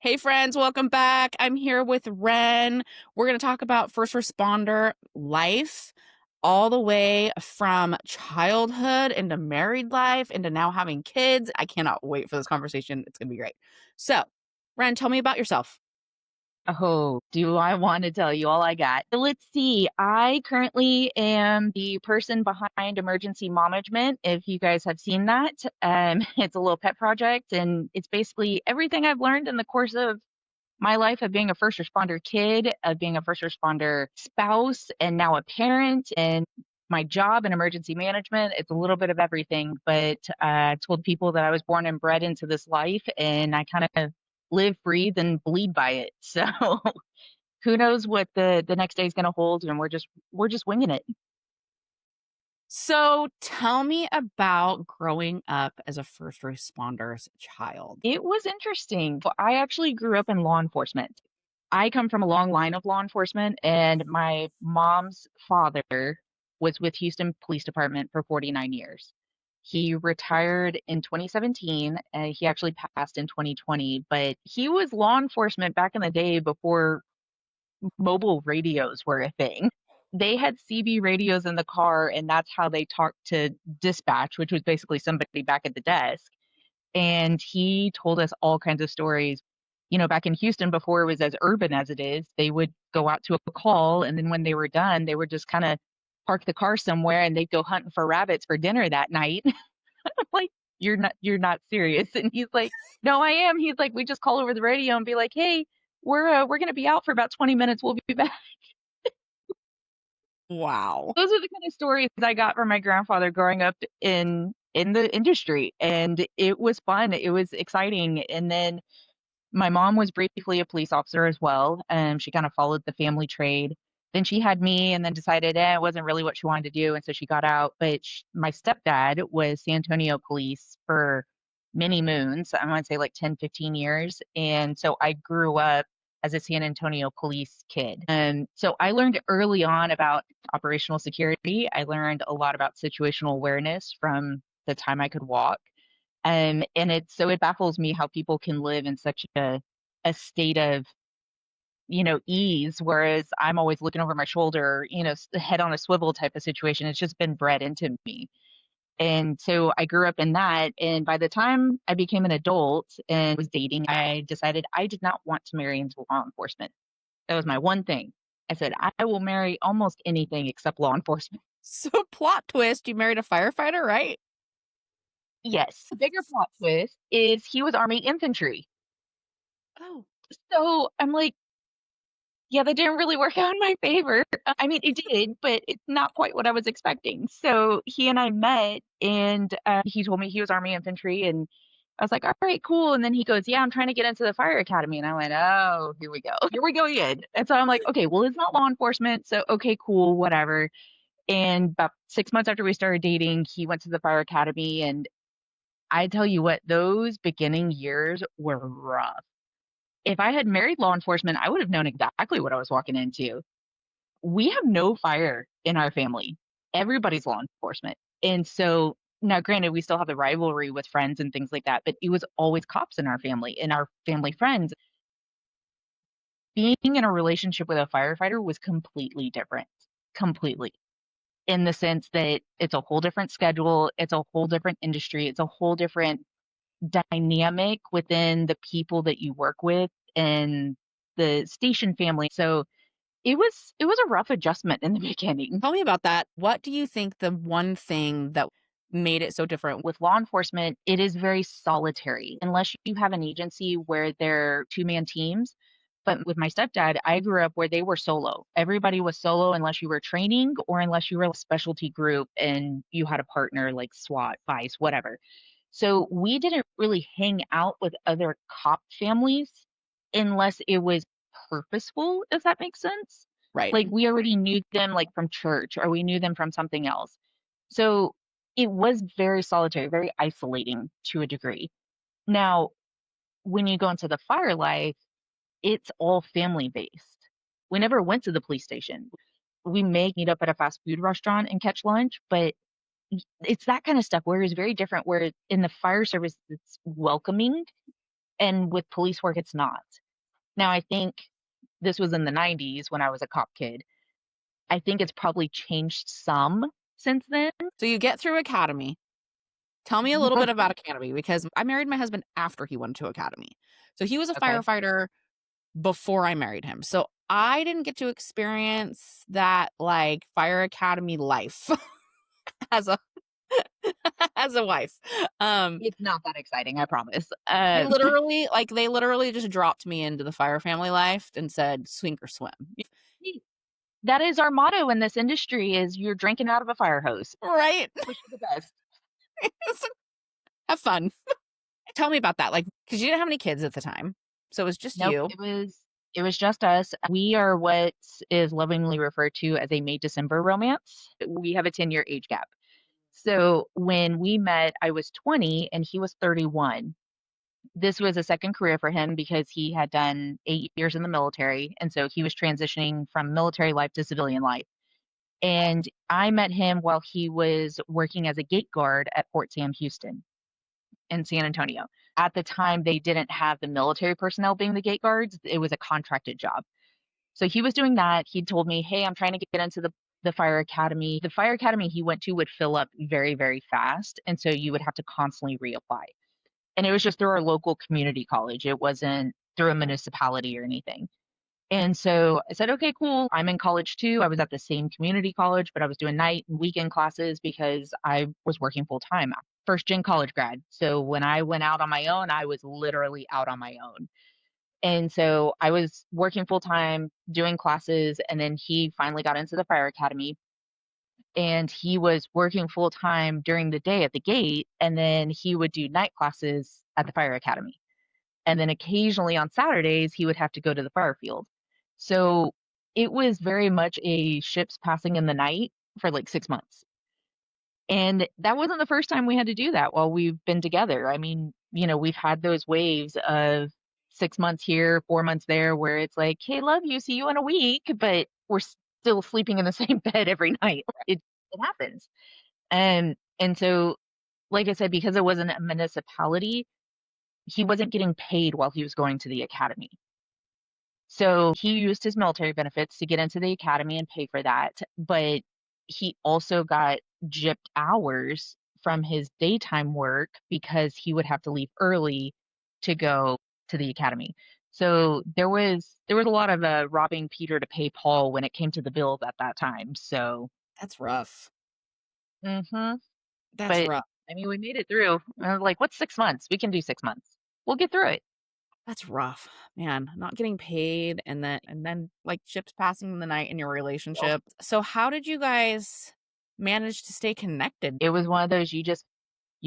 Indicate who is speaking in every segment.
Speaker 1: Hey, friends, welcome back. I'm here with Wren. We're going to talk about first responder life, all the way from childhood into married life into now having kids. I cannot wait for this conversation. It's going to be great. So, Wren, tell me about yourself.
Speaker 2: Oh, do I want to tell you all I got? Let's see. I currently am the person behind Emergency Momagement. If you guys have seen that, it's a little pet project, and it's basically everything I've learned in the course of my life of being a first responder kid, of being a first responder spouse, and now a parent, and my job in emergency management. It's a little bit of everything, but I told people that I was born and bred into this life, and I kind of live, breathe, and bleed by it. So who knows what the next day is going to hold, and we're just winging it.
Speaker 1: So, tell me about growing up as a first responder's child.
Speaker 2: It was interesting. I actually grew up in law enforcement. I come from a long line of law enforcement, and my mom's father was with Houston Police Department for 49 years. He retired in 2017, and he actually passed in 2020, but he was law enforcement back in the day before mobile radios were a thing. They had CB radios in the car, and that's how they talked to dispatch, which was basically somebody back at the desk. And he told us all kinds of stories. Back in Houston, before it was as urban as it is, they would go out to a call, and then when they were done, they would just kind of park the car somewhere and they'd go hunting for rabbits for dinner that night. I'm like, you're not serious. And he's like, no, I am. He's like, we just call over the radio and be like, hey, we're gonna be out for about 20 minutes. We'll be back.
Speaker 1: Wow.
Speaker 2: Those are the kind of stories I got from my grandfather growing up in the industry, and it was fun. It was exciting. And then my mom was briefly a police officer as well. She kind of followed the family trade. Then she had me and then decided it wasn't really what she wanted to do. And so she got out. But my stepdad was San Antonio police for many moons. I want to say like 10, 15 years. And so I grew up as a San Antonio police kid. And so I learned early on about operational security. I learned a lot about situational awareness from the time I could walk. And it baffles me how people can live in such a state of, ease, whereas I'm always looking over my shoulder, head on a swivel type of situation. It's just been bred into me. And so I grew up in that. And by the time I became an adult and was dating, I decided I did not want to marry into law enforcement. That was my one thing. I said, I will marry almost anything except law enforcement.
Speaker 1: So, plot twist, you married a firefighter, right?
Speaker 2: Yes. The bigger plot twist is he was Army infantry.
Speaker 1: Oh,
Speaker 2: So I'm like, yeah, that didn't really work out in my favor. I mean, it did, but it's not quite what I was expecting. So he and I met, and he told me he was Army infantry, and I was like, all right, cool. And then he goes, yeah, I'm trying to get into the fire academy. And I went, oh, here we go. Here we go again. And so I'm like, okay, well, it's not law enforcement. So, okay, cool, whatever. And about 6 months after we started dating, he went to the fire academy. And I tell you what, those beginning years were rough. If I had married law enforcement, I would have known exactly what I was walking into. We have no fire in our family. Everybody's law enforcement. And so now, granted, we still have the rivalry with friends and things like that, but it was always cops in our family and our family friends. Being in a relationship with a firefighter was completely different, completely, in the sense that it's a whole different schedule, it's a whole different industry, it's a whole different dynamic within the people that you work with and the station family. So it was a rough adjustment in the beginning.
Speaker 1: tell me about that. What do you think the one thing that made it so different?
Speaker 2: With law enforcement, it is very solitary unless you have an agency where they're two-man teams. But with my stepdad, I grew up where they were solo. Everybody was solo unless you were training or unless you were a specialty group and you had a partner like SWAT, vice, whatever. So we didn't really hang out with other cop families unless it was purposeful, if that makes sense.
Speaker 1: Right.
Speaker 2: Like we already knew them like from church or we knew them from something else. So it was very solitary, very isolating to a degree. Now, when you go into the fire life, it's all family based. We never went to the police station. We may meet up at a fast food restaurant and catch lunch, but it's that kind of stuff where it's very different. Where in the fire service, it's welcoming. And with police work, it's not. Now, I think this was in the 90s when I was a cop kid. I think it's probably changed some since then.
Speaker 1: So you get through academy. Tell me a little bit about academy because I married my husband after he went to academy. So he was a
Speaker 2: Okay.
Speaker 1: firefighter before I married him. So I didn't get to experience that like fire academy life as a as a wife. Um
Speaker 2: It's not that exciting, I promise.
Speaker 1: they literally just dropped me into the fire family life and said sink or swim.
Speaker 2: That is our motto in this industry is you're drinking out of a fire hose.
Speaker 1: Right?
Speaker 2: Wish you the best.
Speaker 1: Have fun. Tell me about that. Like cuz you didn't have any kids at the time. So it was just
Speaker 2: Nope,
Speaker 1: you.
Speaker 2: it was just us. We are what is lovingly referred to as a May December romance. We have a 10-year age gap. So when we met, I was 20 and he was 31. This was a second career for him because he had done 8 years in the military, and so he was transitioning from military life to civilian life. And I met him while he was working as a gate guard at Fort Sam Houston in San Antonio. At the time, they didn't have the military personnel being the gate guards. It was a contracted job. So he was doing that. He told me, "Hey, I'm trying to get into the fire academy." The fire academy he went to would fill up very, very fast, and so you would have to constantly reapply. And it was just through our local community college. It wasn't through a municipality or anything. And so I said, "Okay, cool. I'm in college too." I was at the same community college, but I was doing night and weekend classes because I was working full time. First gen college grad. So when I went out on my own, I was literally out on my own. And so I was working full time, doing classes, and then he finally got into the fire academy and he was working full time during the day at the gate. And then he would do night classes at the fire academy. And then occasionally on Saturdays, he would have to go to the fire field. So it was very much a ships passing in the night for like 6 months. And that wasn't the first time we had to do that while we've been together. I mean, we've had those waves of 6 months here, 4 months there, where it's like, "Hey, love you, see you in a week," but we're still sleeping in the same bed every night. It happens. And so, like I said, because it wasn't a municipality, he wasn't getting paid while he was going to the academy. So he used his military benefits to get into the academy and pay for that, but he also got gypped hours from his daytime work because he would have to leave early to go to the academy. So there was a lot of robbing Peter to pay Paul when it came to the bills at that time. So,
Speaker 1: That's rough.
Speaker 2: mhm,
Speaker 1: That's
Speaker 2: but
Speaker 1: rough.
Speaker 2: I mean, we made it through. I was like, "What's 6 months? We can do 6 months. We'll get through it."
Speaker 1: That's rough, man, not getting paid and then, like, ships passing in the night in your relationship. So how did you guys manage to stay connected?
Speaker 2: It was one of those you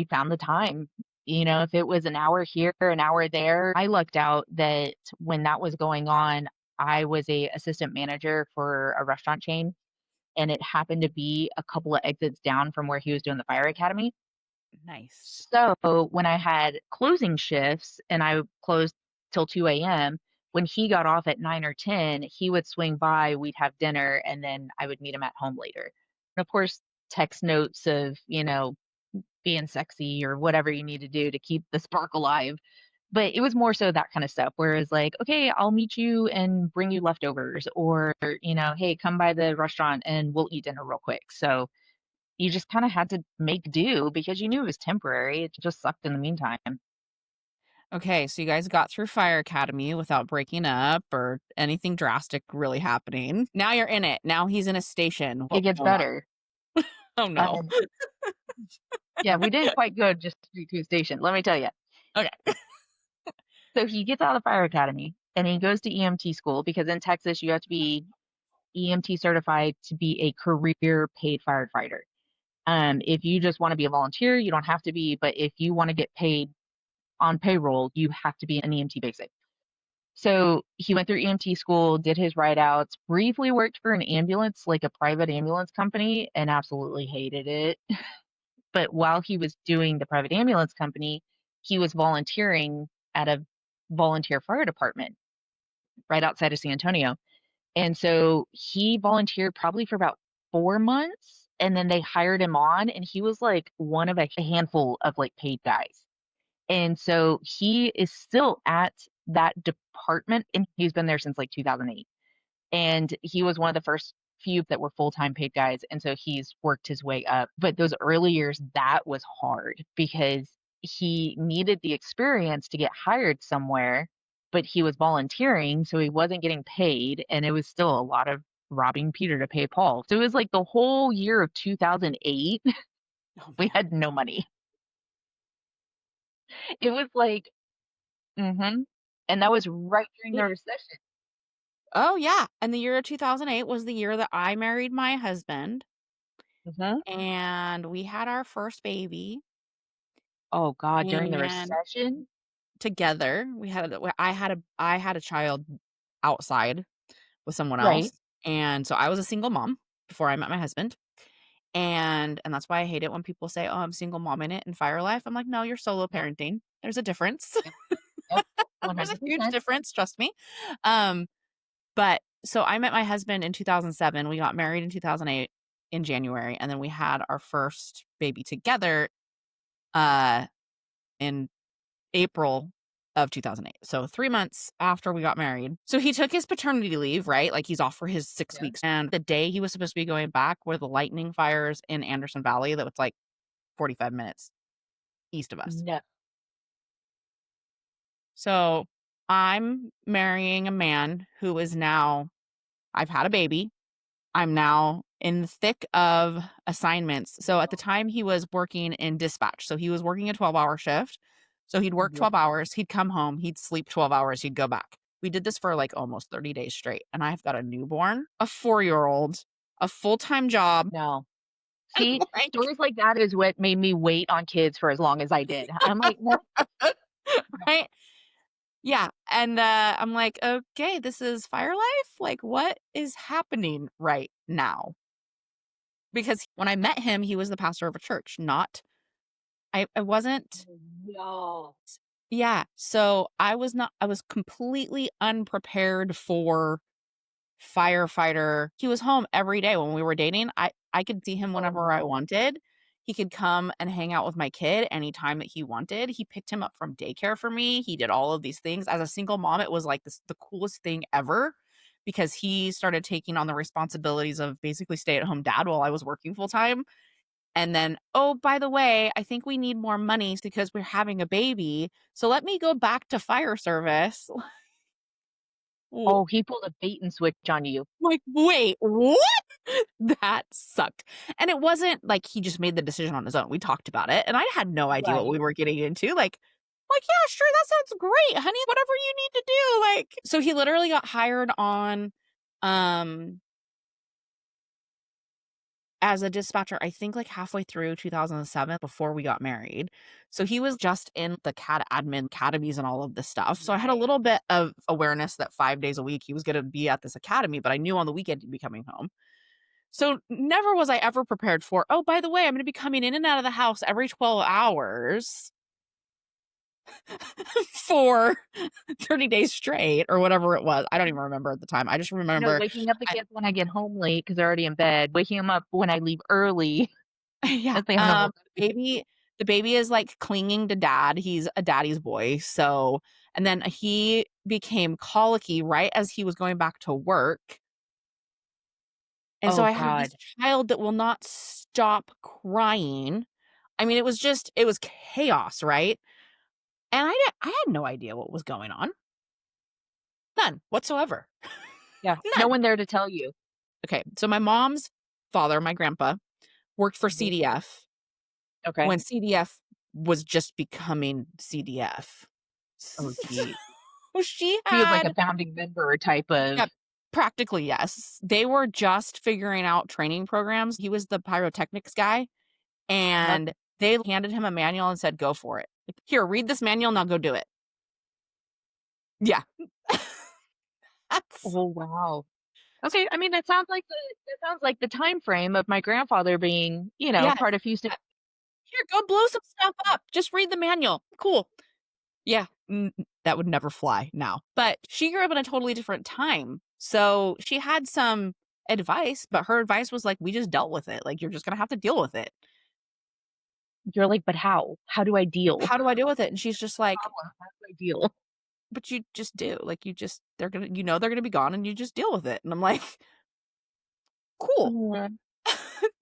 Speaker 2: found the time. If it was an hour here, an hour there, I lucked out that when that was going on, I was a assistant manager for a restaurant chain, and it happened to be a couple of exits down from where he was doing the fire academy.
Speaker 1: Nice.
Speaker 2: So when I had closing shifts and I closed till 2 a.m., when he got off at 9 or 10, he would swing by, we'd have dinner, and then I would meet him at home later. And of course, text notes of, being sexy or whatever you need to do to keep the spark alive. But it was more so that kind of stuff, whereas like, "Okay, I'll meet you and bring you leftovers," or, "Hey, come by the restaurant and we'll eat dinner real quick." So you just kind of had to make do because you knew it was temporary. It just sucked in the meantime.
Speaker 1: Okay, so you guys got through fire academy without breaking up or anything drastic really happening. Now you're in it. Now he's in a station.
Speaker 2: It
Speaker 1: What's
Speaker 2: gets
Speaker 1: going on?
Speaker 2: better.
Speaker 1: Oh, no.
Speaker 2: Um, yeah, we did quite good just to be to station, let me tell you.
Speaker 1: Okay.
Speaker 2: So he gets out of the fire academy and he goes to EMT school because in Texas you have to be EMT certified to be a career paid firefighter. If you just want to be a volunteer, you don't have to be, but if you want to get paid on payroll, you have to be an EMT basic. So he went through EMT school, did his ride outs, briefly worked for an ambulance, like a private ambulance company, and absolutely hated it. But while he was doing the private ambulance company, he was volunteering at a volunteer fire department right outside of San Antonio. And so he volunteered probably for about 4 months and then they hired him on and he was like one of a handful of like paid guys. And so he is still at that department, and he's been there since like 2008. And he was one of the first few that were full-time paid guys, and so he's worked his way up. But those early years, that was hard because he needed the experience to get hired somewhere, but he was volunteering, so he wasn't getting paid, and it was still a lot of robbing Peter to pay Paul. So it was like the whole year of 2008,
Speaker 1: Oh,
Speaker 2: we
Speaker 1: man.
Speaker 2: had no money. It was like mhm, and that was right during the
Speaker 1: It
Speaker 2: recession.
Speaker 1: Oh, yeah, and the year of 2008 was the year that I married my husband,
Speaker 2: Mhm.
Speaker 1: and we had our first baby,
Speaker 2: Oh god, during the
Speaker 1: and
Speaker 2: recession?
Speaker 1: together, I had a child outside with someone
Speaker 2: Right.
Speaker 1: else, and so I was a single mom before I met my husband, and that's why I hate it when people say, "Oh, I'm single mom in it in Fire Life." I'm like, "No, you're solo
Speaker 2: Yep,
Speaker 1: parenting. There's a difference.
Speaker 2: yep, yep,
Speaker 1: There's a huge
Speaker 2: 100%.
Speaker 1: difference, trust me." Um, but so I met my husband in 2007, we got married in 2008 in January, and then we had our first baby together, uh, in April of 2008. So 3 months after we got married. So he took his paternity leave, right? Like, he's off for his 6
Speaker 2: Yeah.
Speaker 1: weeks, and the day he was supposed to be going back were the lightning fires in Anderson Valley that was, like, 45 minutes east of us.
Speaker 2: No.
Speaker 1: So, I'm marrying a man who is now I've had a baby. I'm now in the thick of assignments. So at the time he was working in dispatch. So he was working a 12-hour shift. So he'd work
Speaker 2: Yep.
Speaker 1: 12 hours, he'd come home, he'd sleep 12 hours, he'd go back. We did this for like almost 30 days straight. And I've got a newborn, a 4-year-old, a full-time job.
Speaker 2: No.
Speaker 1: And
Speaker 2: See,
Speaker 1: I'm like,
Speaker 2: stories like that is what made me wait on kids for as long as I did. I'm like, "No."
Speaker 1: right? Yeah. And I'm like, okay, this is fire life. Like, what is happening right now? Because when I met him, he was the pastor of a church, not I wasn't.
Speaker 2: No.
Speaker 1: Yeah, so I was completely unprepared for firefighter. He was home every day when we were dating. I could see him
Speaker 2: Oh,
Speaker 1: whenever I
Speaker 2: no.
Speaker 1: wanted. He could come and hang out with my kid anytime that he wanted. He picked him up from daycare for me. He did all of these things. As a single mom, it was like the coolest thing ever because he started taking on the responsibilities of basically stay-at-home dad while I was working full time. And then, "Oh, by the way, I think we need more money because we're having a baby, so let me go back to fire service." W
Speaker 2: Oh, he pulled a bait and switch on you.
Speaker 1: Like, "Wait, what?" That sucked. And it wasn't like he just made the decision on his own. We talked about it, and I had no idea what
Speaker 2: Right.
Speaker 1: we were getting into, "Yeah, sure, that sounds great, honey, whatever you need to do," so he literally got hired on, um as a dispatcher, I think, like, halfway through 2007 before we got married. So he was just in the CAD admin academies and all of this stuff. So I had a
Speaker 2: Right.
Speaker 1: little bit of awareness that 5 days a week he was gonna be at this academy, but I knew on the weekend he'd be coming home. So never was I ever prepared for, "Oh, by the way, I'm gonna be coming in and out of the house every 12 hours for 30 days straight," or whatever it was. I don't even remember at the time. I just
Speaker 2: You know,
Speaker 1: remember
Speaker 2: waking up the
Speaker 1: I
Speaker 2: kids when I get home late because 'cause they're already in bed, waking them up when I leave early
Speaker 1: yeah,
Speaker 2: as they have no more
Speaker 1: the baby is, like, clinging to dad, he's a daddy's boy, so and then he became colicky right as he was going back to work, and so
Speaker 2: Oh,
Speaker 1: I have this
Speaker 2: god.
Speaker 1: child that will not stop crying. I mean, it was chaos, right? And I had no idea what was going on. None whatsoever.
Speaker 2: Yeah. No
Speaker 1: None.
Speaker 2: one there to tell you.
Speaker 1: Okay, so my mom's father, my grandpa, worked for
Speaker 2: Mhm.
Speaker 1: CDF
Speaker 2: Okay.
Speaker 1: when CDF was just becoming CDF.
Speaker 2: Oh, geez.
Speaker 1: So she
Speaker 2: He was like
Speaker 1: had
Speaker 2: a founding member type of
Speaker 1: yeah, practically, yes. They were just figuring out training programs. He was the pyrotechnics guy,
Speaker 2: Yep.
Speaker 1: and they handed him a manual and said, "Go for it. Like, here, read this manual, now go do it." Yeah. That's
Speaker 2: Oh, wow. Okay, I mean, that sounds like the time frame of my grandfather being,
Speaker 1: yes.
Speaker 2: part of Houston.
Speaker 1: "Here, go blow some stuff up. Just read the manual. Cool." Yeah, that would never fly now. But she grew up in a totally different time. So she had some advice, but her advice was like, "We just dealt with it. Like, you're just gonna have to deal with it."
Speaker 2: You're like, "But how? How do I deal?
Speaker 1: How do I deal with it? And she's just like,
Speaker 2: Problem, how do I deal?"
Speaker 1: but you just do. Like you just they're gonna they're gonna be gone and you just deal with it. And I'm like, cool.
Speaker 2: Mhm.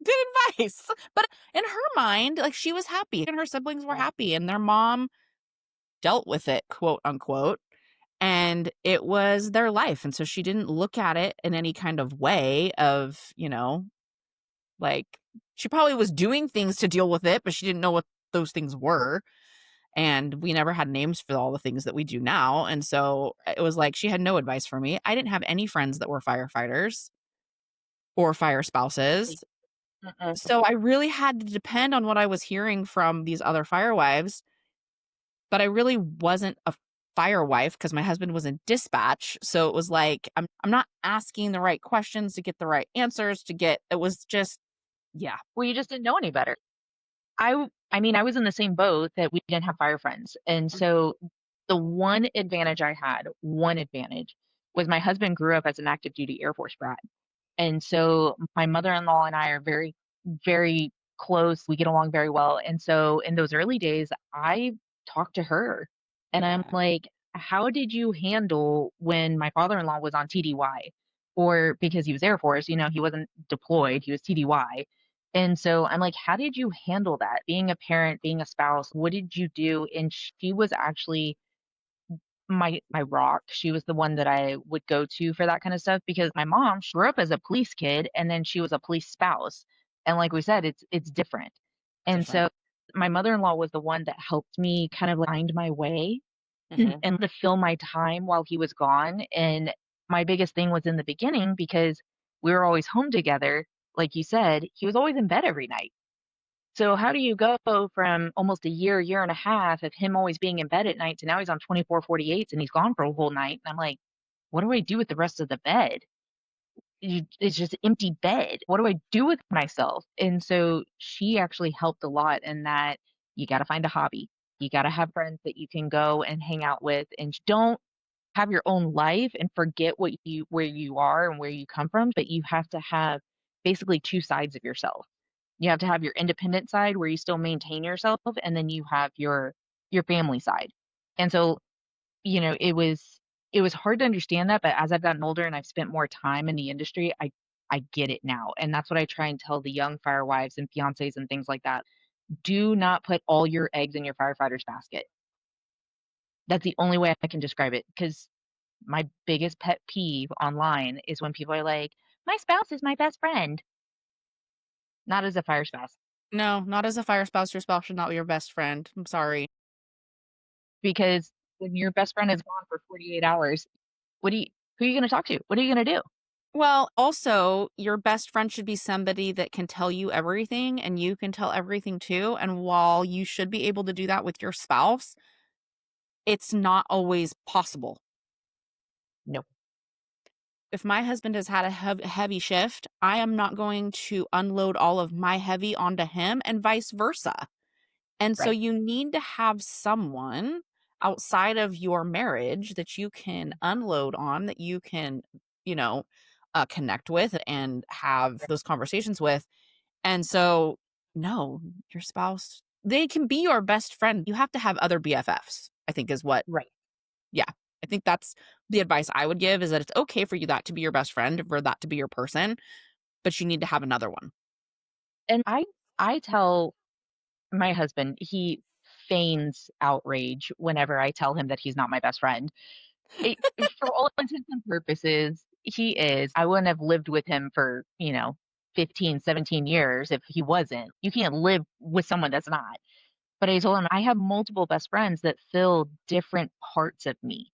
Speaker 1: Good advice. But in her mind, like she was happy and her siblings were
Speaker 2: Yeah.
Speaker 1: happy and their mom dealt with it, quote unquote. And it was their life. And so she didn't look at it in any kind of way of, like she probably was doing things to deal with it, but she didn't know what those things were. And we never had names for all the things that we do now. And so it was like she had no advice for me. I didn't have any friends that were firefighters or fire
Speaker 2: Like,
Speaker 1: spouses.
Speaker 2: mm-mm.
Speaker 1: So I really had to depend on what I was hearing from these other fire wives, but I really wasn't a fire wife because my husband was in dispatch. So it was like I'm not asking the right questions to get the right answers to get it was just yeah.
Speaker 2: Well, you just didn't know any better. I mean, I was in the same boat that we didn't have fire friends, and so the one advantage, was my husband grew up as an active duty Air Force brat. And so my mother-in-law and I are very, very close. We get along very well. And so in those early days, I talked to her and I'm
Speaker 1: Yeah.
Speaker 2: like, how did you handle when my father-in-law was on TDY? Or because he was Air Force, he wasn't deployed, he was TDY. And so I'm like, how did you handle that? Being a parent, being a spouse, what did you do? And she was actually my rock. She was the one that I would go to for that kind of stuff because my mom, she grew up as a police kid and then she was a police spouse. And like we said, it's different. And
Speaker 1: Different.
Speaker 2: so my mother-in-law was the one that helped me kind of like find my way
Speaker 1: Mhm.
Speaker 2: and to fill my time while he was gone. And my biggest thing was in the beginning because we were always home together. Like you said, he was always in bed every night. So how do you go from almost a year, year and a half of him always being in bed at night to now he's on 24/48s and he's gone for a whole night? And I'm like, what do I do with the rest of the bed? It's just empty bed. What do I do with myself? And so she actually helped a lot in that you got to find a hobby. You got to have friends that you can go and hang out with and don't have your own life and forget where you are and where you come from, but you have to have basically two sides of yourself. You have to have your independent side where you still maintain yourself, and then you have your family side. And so, it was hard to understand that, but as I've gotten older and I've spent more time in the industry, I get it now. And that's what I try and tell the young fire wives and fiancés and things like that. Do not put all your eggs in your firefighter's basket. That's the only way I can describe it. Because my biggest pet peeve online is when people are like, "My spouse is my best friend." Not as a fire spouse,
Speaker 1: No, not as a fire spouse. Your spouse should not be your best friend. I'm sorry.
Speaker 2: because when your best friend is gone for 48 hours, what do you who are you gonna talk to? What are you gonna do?
Speaker 1: Well, also, your best friend should be somebody that can tell you everything and you can tell everything too. And while you should be able to do that with your spouse, it's not always possible.
Speaker 2: No.
Speaker 1: If my husband has had a heavy shift, I am not going to unload all of my heavy onto him and vice versa. And so
Speaker 2: Right.
Speaker 1: you need to have someone outside of your marriage that you can unload on, that you can, you know, connect with and have those conversations with. And so, no, your spouse, they can be your best friend. You have to have other BFFs, I think is what,
Speaker 2: Right.
Speaker 1: yeah. I think that's the advice I would give is that it's okay for you that to be your best friend, for that to be your person, but you need to have another one.
Speaker 2: And I tell my husband, he feigns outrage whenever I tell him that he's not my best friend. It For all intents and purposes, he is. I wouldn't have lived with him for, 15, 17 years if he wasn't. You can't live with someone that's not. But I told him, I have multiple best friends that fill different parts of me.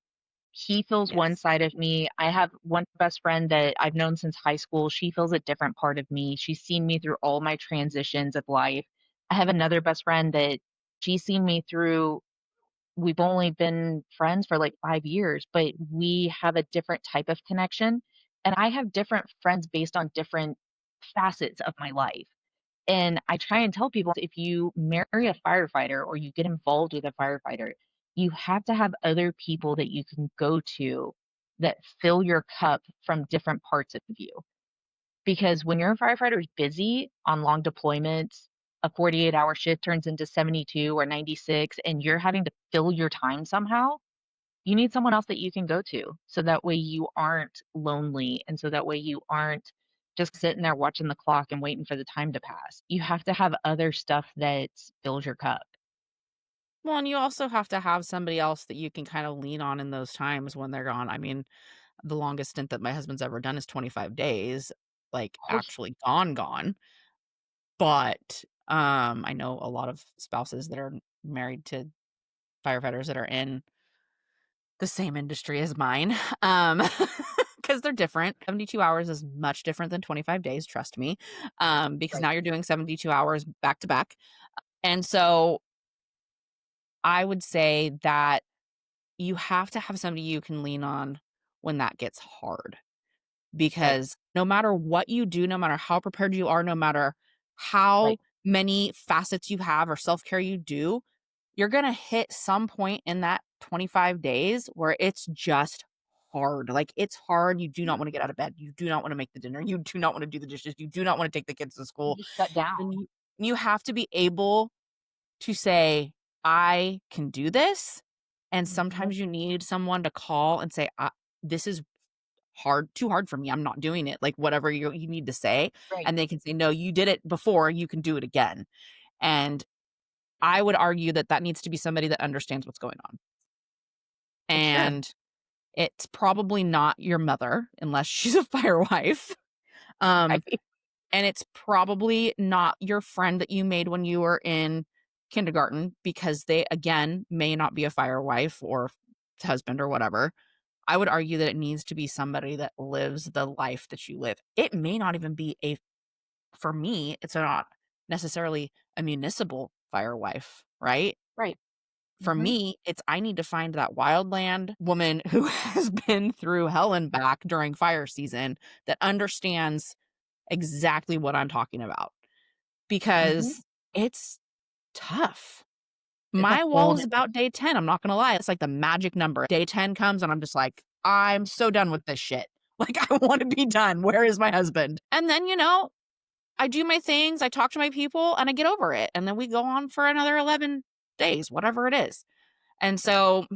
Speaker 2: He feels one
Speaker 1: Yes.
Speaker 2: side of me. I have one best friend that I've known since high school. She feels a different part of me. She's seen me through all my transitions of life. I have another best friend that she's seen me through. We've only been friends for like 5 years, but we have a different type of connection. And I have different friends based on different facets of my life. And I try and tell people if you marry a firefighter or you get involved with a firefighter, you have to have other people that you can go to that fill your cup from different parts of you. Because when your firefighter is busy on long deployments, a 48-hour shift turns into 72 or 96 and you're having to fill your time somehow, you need someone else that you can go to. So that way you aren't lonely. And so that way you aren't just sitting there watching the clock and waiting for the time to pass. You have to have other stuff that fills your cup.
Speaker 1: Well, and you also have to have somebody else that you can kind of lean on in those times when they're gone. I mean, the longest stint that my husband's ever done is 25 days, like,
Speaker 2: Oh,
Speaker 1: actually gone. But, I know a lot of spouses that are married to firefighters that are in the same industry as mine, um, because 'cause they're different. 72 hours is much different than 25 days, trust me, because
Speaker 2: right,
Speaker 1: now you're doing 72 hours back to back, and so I would say that you have to have somebody you can lean on when that gets hard.
Speaker 2: right,
Speaker 1: Because no matter what you do, no matter how prepared you are, no matter how
Speaker 2: right.
Speaker 1: many facets you have or self-care you do, you're gonna hit some point in that 25 days where it's just hard. Like, it's hard, you do not
Speaker 2: Mhm.
Speaker 1: wanna get out of bed, you do not wanna make the dinner, you do not wanna do the dishes, you do not wanna take the kids to
Speaker 2: You
Speaker 1: school,
Speaker 2: just shut down.
Speaker 1: and you have to be able to say, "I can do this," and
Speaker 2: Mhm.
Speaker 1: sometimes you need someone to call and say, "This is too hard for me. I'm not doing it." Like, whatever you need to say,
Speaker 2: Right.
Speaker 1: and they can say, "No, you did it before, you can do it again." And I would argue that that needs to be somebody that understands what's going on.
Speaker 2: For sure.
Speaker 1: And it's probably not your mother unless she's a firewife. Um,
Speaker 2: Right.
Speaker 1: and it's probably not your friend that you made when you were in kindergarten because they, again, may not be a firewife or husband or whatever. I would argue that it needs to be somebody that lives the life that you live. It may not even be for me, it's not necessarily a municipal fire wife, right?
Speaker 2: Right.
Speaker 1: For
Speaker 2: Mhm.
Speaker 1: me, it's I need to find that wildland woman who has been through hell and back during fire season that understands exactly what I'm talking about
Speaker 2: Mhm.
Speaker 1: because it's tough.
Speaker 2: It's a
Speaker 1: My
Speaker 2: whole
Speaker 1: wall is
Speaker 2: different
Speaker 1: about day 10, I'm not gonna lie, it's like the magic number. Day 10 comes and I'm just like, "I'm so done with this shit." Like, I wanna be done. Where is my husband? And then, I do my things, I talk to my people, and I get over it, and then we go on for another 11 days, whatever it is. And so,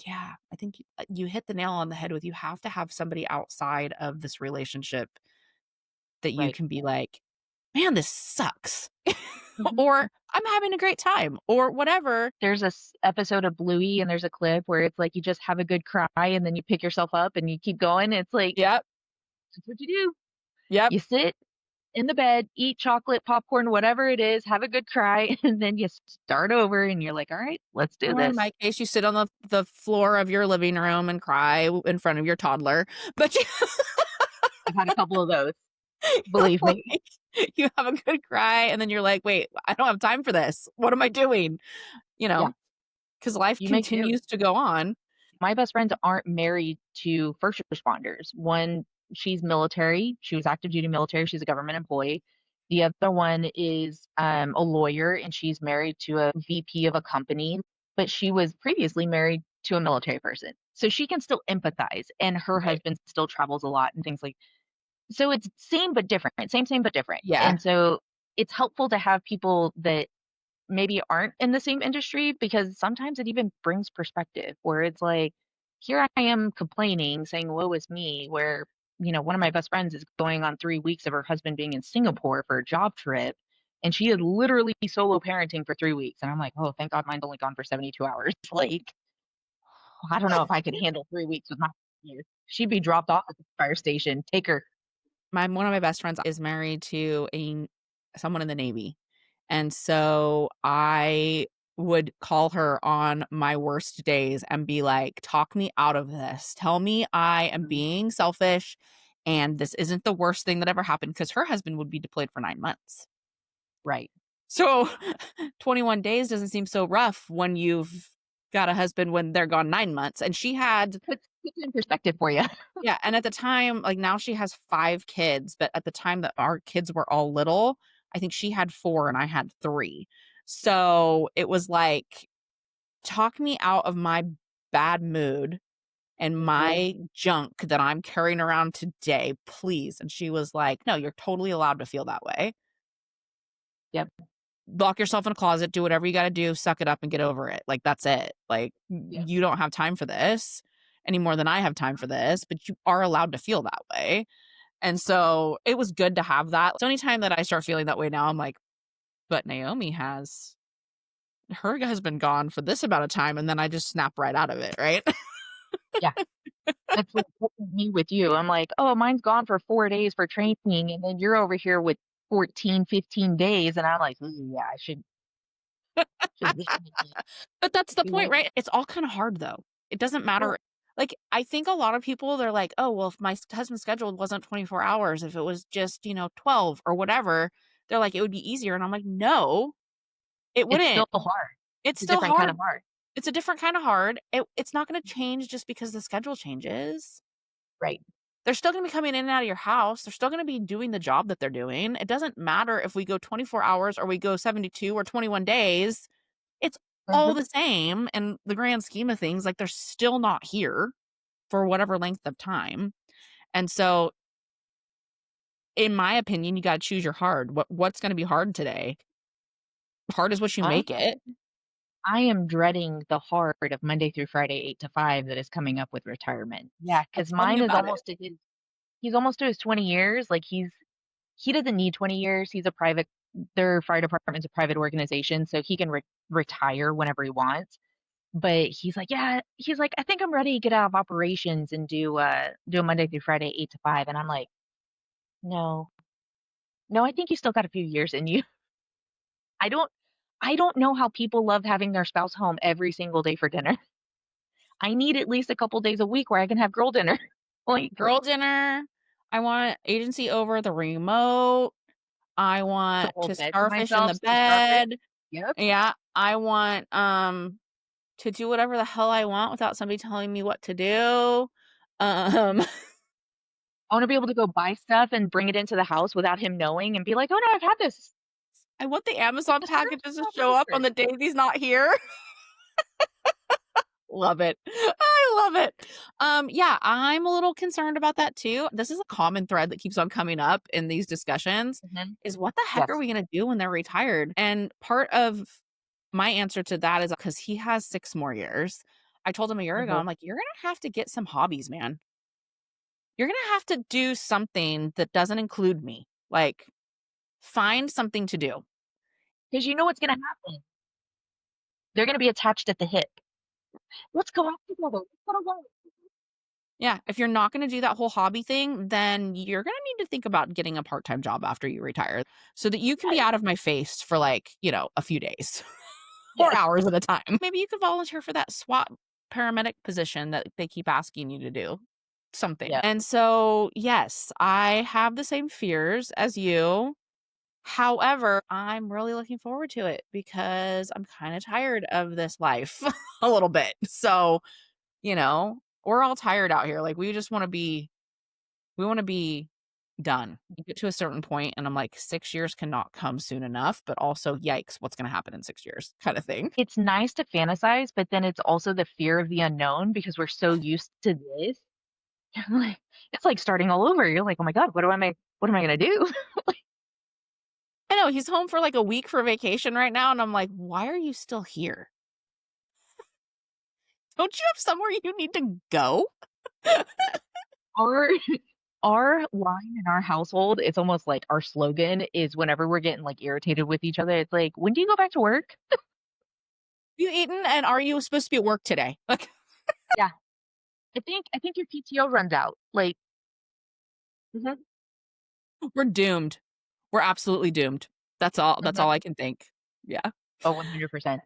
Speaker 1: yeah, I think you hit the nail on the head with you have to have somebody outside of this relationship that you
Speaker 2: right.
Speaker 1: can be like, "Man, this sucks,"
Speaker 2: Mhm.
Speaker 1: or "I'm having a great time," or whatever.
Speaker 2: There's a episode of Bluey, and there's a clip where it's like you just have a good cry, and then you pick yourself up and you keep going. It's like,
Speaker 1: Yep,
Speaker 2: that's what you do.
Speaker 1: yep.
Speaker 2: You sit in the bed, eat chocolate, popcorn, whatever it is, have a good cry, and then you start over and you're like, "All right, let's do
Speaker 1: Or in
Speaker 2: this."
Speaker 1: my case, you sit on the floor of your living room and cry in front of your toddler, but you
Speaker 2: I've had a couple of those, believe me.
Speaker 1: like, you have a good cry, and then you're like, "Wait, I don't have time for this. What am I doing?" You
Speaker 2: Yeah,
Speaker 1: know, because life
Speaker 2: you make do.
Speaker 1: continues to go on.
Speaker 2: My best friends aren't married to first responders. One, she's military. She was active duty military. She's a government employee. The other one is a lawyer, and she's married to a VP of a company, but she was previously married to a military person. So she can still empathize, and her
Speaker 1: Right.
Speaker 2: husband still travels a lot and things like. So it's same but different, same but different.
Speaker 1: Yeah.
Speaker 2: And so it's helpful to have people that maybe aren't in the same industry because sometimes it even brings perspective where it's like, here I am complaining, saying, woe is me, where, one of my best friends is going on 3 weeks of her husband being in Singapore for a job trip. And she is literally solo parenting for 3 weeks. And I'm like, oh, thank God mine's only gone for 72 hours. Like, I don't know if I could handle 3 weeks with my kids. She'd be dropped off at the fire station. Take her.
Speaker 1: One of my best friends is married to someone in the Navy, and so I would call her on my worst days and be like, "Talk me out of this. Tell me I am
Speaker 2: Mhm.
Speaker 1: being selfish, and this isn't the worst thing that ever happened." Because her husband would be deployed for 9 months.
Speaker 2: Right.
Speaker 1: So, 21 days doesn't seem so rough when you've got a husband when they're gone 9 months, and she had
Speaker 2: Puts it in perspective for you.
Speaker 1: yeah, and at the time, like, now she has 5 kids, but at the time that our kids were all little, I think she had 4 and I had 3. So, it was like, "Talk me out of my bad mood and
Speaker 2: Mhm.
Speaker 1: my junk that I'm carrying around today, please," and she was like, "No, you're totally allowed to feel that way."
Speaker 2: Yep.
Speaker 1: Lock yourself in a closet, do whatever you gotta do, suck it up and get over it. Like, that's it. Like,
Speaker 2: Yep.
Speaker 1: you don't have time for this any more than I have time for this, but you are allowed to feel that way. And so it was good to have that. So anytime that I start feeling that way now, I'm like, but Naomi has her husband gone for this amount of time, and then I just snap right out of it, right?
Speaker 2: Yeah. That's like me with you. I'm like, "Oh, mine's gone for 4 days for training," and then you're over here with 14, 15 days, and I'm like, "Ooh, yeah, I should listen to
Speaker 1: But that's the
Speaker 2: you
Speaker 1: point,
Speaker 2: way
Speaker 1: right? It's all kinda hard, though. It doesn't
Speaker 2: more."
Speaker 1: matter. Like, I think a lot of people, they're like, "Oh, well, if my husband's schedule wasn't 24 hours, if it was just, 12 or whatever," they're like, "It would be easier." And I'm like, "No, it
Speaker 2: It's
Speaker 1: wouldn't.
Speaker 2: still hard.
Speaker 1: It's
Speaker 2: It's a
Speaker 1: still
Speaker 2: different kind of
Speaker 1: hard.
Speaker 2: hard.
Speaker 1: It's a different kinda hard. It's not gonna change just because the schedule changes.
Speaker 2: Right.
Speaker 1: They're still gonna be coming in and out of your house. They're still gonna be doing the job that they're doing. It doesn't matter if we go 24 hours or we go 72 or 21 days. It's all
Speaker 2: Mhm.
Speaker 1: the same in the grand scheme of things. Like, they're still not here for whatever length of time. And so, in my opinion, you gotta choose your hard. What's gonna be hard today? Hard is what you
Speaker 2: I
Speaker 1: make it.
Speaker 2: I am dreading the hard of Monday through Friday, 8 to 5 that is coming up with retirement. Yeah,
Speaker 1: Oh,
Speaker 2: because
Speaker 1: tell me
Speaker 2: mine is
Speaker 1: about it.
Speaker 2: almost to he's almost to his 20 years, like, he doesn't need 20 years, he's a private their fire department's a private organization, so he can retire whenever he wants, but he's like, "Yeah," he's like, "I think I'm ready to get out of operations and do a Monday through Friday, 8 to 5," and I'm like, "No. No, I think you still got a few years in you." I don't I don't know how people love having their spouse home every single day for dinner. I need at least a couple days a week where I can have girl dinner. Like,
Speaker 1: Girl dinner. I want agency over the remote. I
Speaker 2: the
Speaker 1: want
Speaker 2: whole
Speaker 1: to
Speaker 2: bed to
Speaker 1: starfish in
Speaker 2: myself,
Speaker 1: the
Speaker 2: to starfish.
Speaker 1: bed.
Speaker 2: Yep.
Speaker 1: Yeah, I want, to do whatever the hell I want without somebody telling me what to do. Um,
Speaker 2: I wanna be able to go buy stuff and bring it into the house without him knowing and be like, "Oh, no, I've had this.
Speaker 1: I want the Amazon
Speaker 2: Just search
Speaker 1: packages to
Speaker 2: stuff
Speaker 1: show up on
Speaker 2: secret."
Speaker 1: the day he's not here. Love it. I love it. Yeah, I'm a little concerned about that too. This is a common thread that keeps on coming up in these discussions
Speaker 2: Mhm.
Speaker 1: is what the heck are
Speaker 2: Yes.
Speaker 1: we gonna do when they're retired? And part of my answer to that is because he has 6 more years. I told him a year ago,
Speaker 2: Mhm.
Speaker 1: I'm like, "You're gonna have to get some hobbies, man. You're gonna have to do something that doesn't include me. Like, find something to do."
Speaker 2: 'Cause you know what's gonna happen. They're gonna be attached at the hip. "Let's go out together. Let's go to."
Speaker 1: Yeah, if you're not gonna do that whole hobby thing, then you're gonna need to think about getting a part-time job after you retire so that you can be
Speaker 2: Yes.
Speaker 1: out of my face for, like, a few days or
Speaker 2: Yes.
Speaker 1: hours at a time. Maybe you could volunteer for that SWAT paramedic position that they keep asking you to do. Something.
Speaker 2: Yeah.
Speaker 1: And so, yes, I have the same fears as you. However, I'm really looking forward to it because I'm kinda tired of this life a little bit. So, we're all tired out here. Like, we wanna be done. You get to a certain point, and I'm like, 6 years cannot come soon enough, but also, yikes, what's gonna happen in 6 years kinda thing.
Speaker 2: It's nice to fantasize, but then it's also the fear of the unknown because we're so used to this. Like, it's like starting all over. You're like, "Oh my god, what am I gonna do?"
Speaker 1: I know, he's home for, like, a week for vacation right now, and I'm like, "Why are you still here? Don't you have somewhere you need to go?"
Speaker 2: Our our line in our household, it's almost like our slogan is whenever we're getting, like, irritated with each other, it's like, "When do you go back to work?"
Speaker 1: "You eaten, and are you supposed to be at work today?" Like,
Speaker 2: Yeah. I think your PTO runs out. Like, mhm.
Speaker 1: we're doomed. We're absolutely doomed. That's all
Speaker 2: Mhm.
Speaker 1: I can think. Yeah.
Speaker 2: Oh, 100%.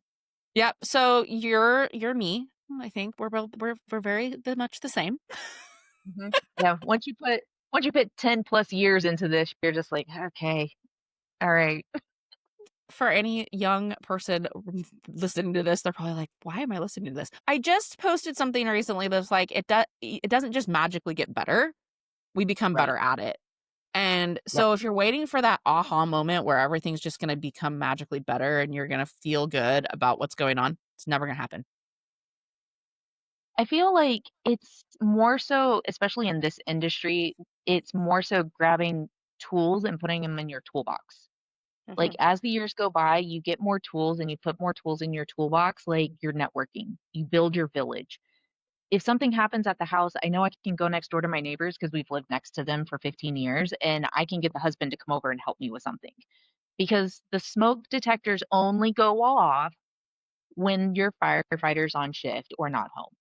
Speaker 1: Yep, so you're me. I think we're very much the same.
Speaker 2: Mhm. Yeah, once you put 10 plus years into this, you're just like, "Okay, alright."
Speaker 1: For any young person listening to this, they're probably like, "Why am I listening to this?" I just posted something recently that's like, it doesn't just magically get better, we become
Speaker 2: Right.
Speaker 1: better at it. And
Speaker 2: Yep.
Speaker 1: so if you're waiting for that aha moment where everything's just gonna become magically better and you're gonna feel good about what's going on, it's never gonna happen.
Speaker 2: I feel like it's more so, especially in this industry, it's more so grabbing tools and putting them in your toolbox. Like,
Speaker 1: Mhm.
Speaker 2: as the years go by, you get more tools and you put more tools in your toolbox, like, you're networking. You build your village. If something happens at the house, I know I can go next door to my neighbors because 'cause we've lived next to them for 15 years, and I can get the husband to come over and help me with something. Because the smoke detectors only go off when your firefighter's on shift or not home.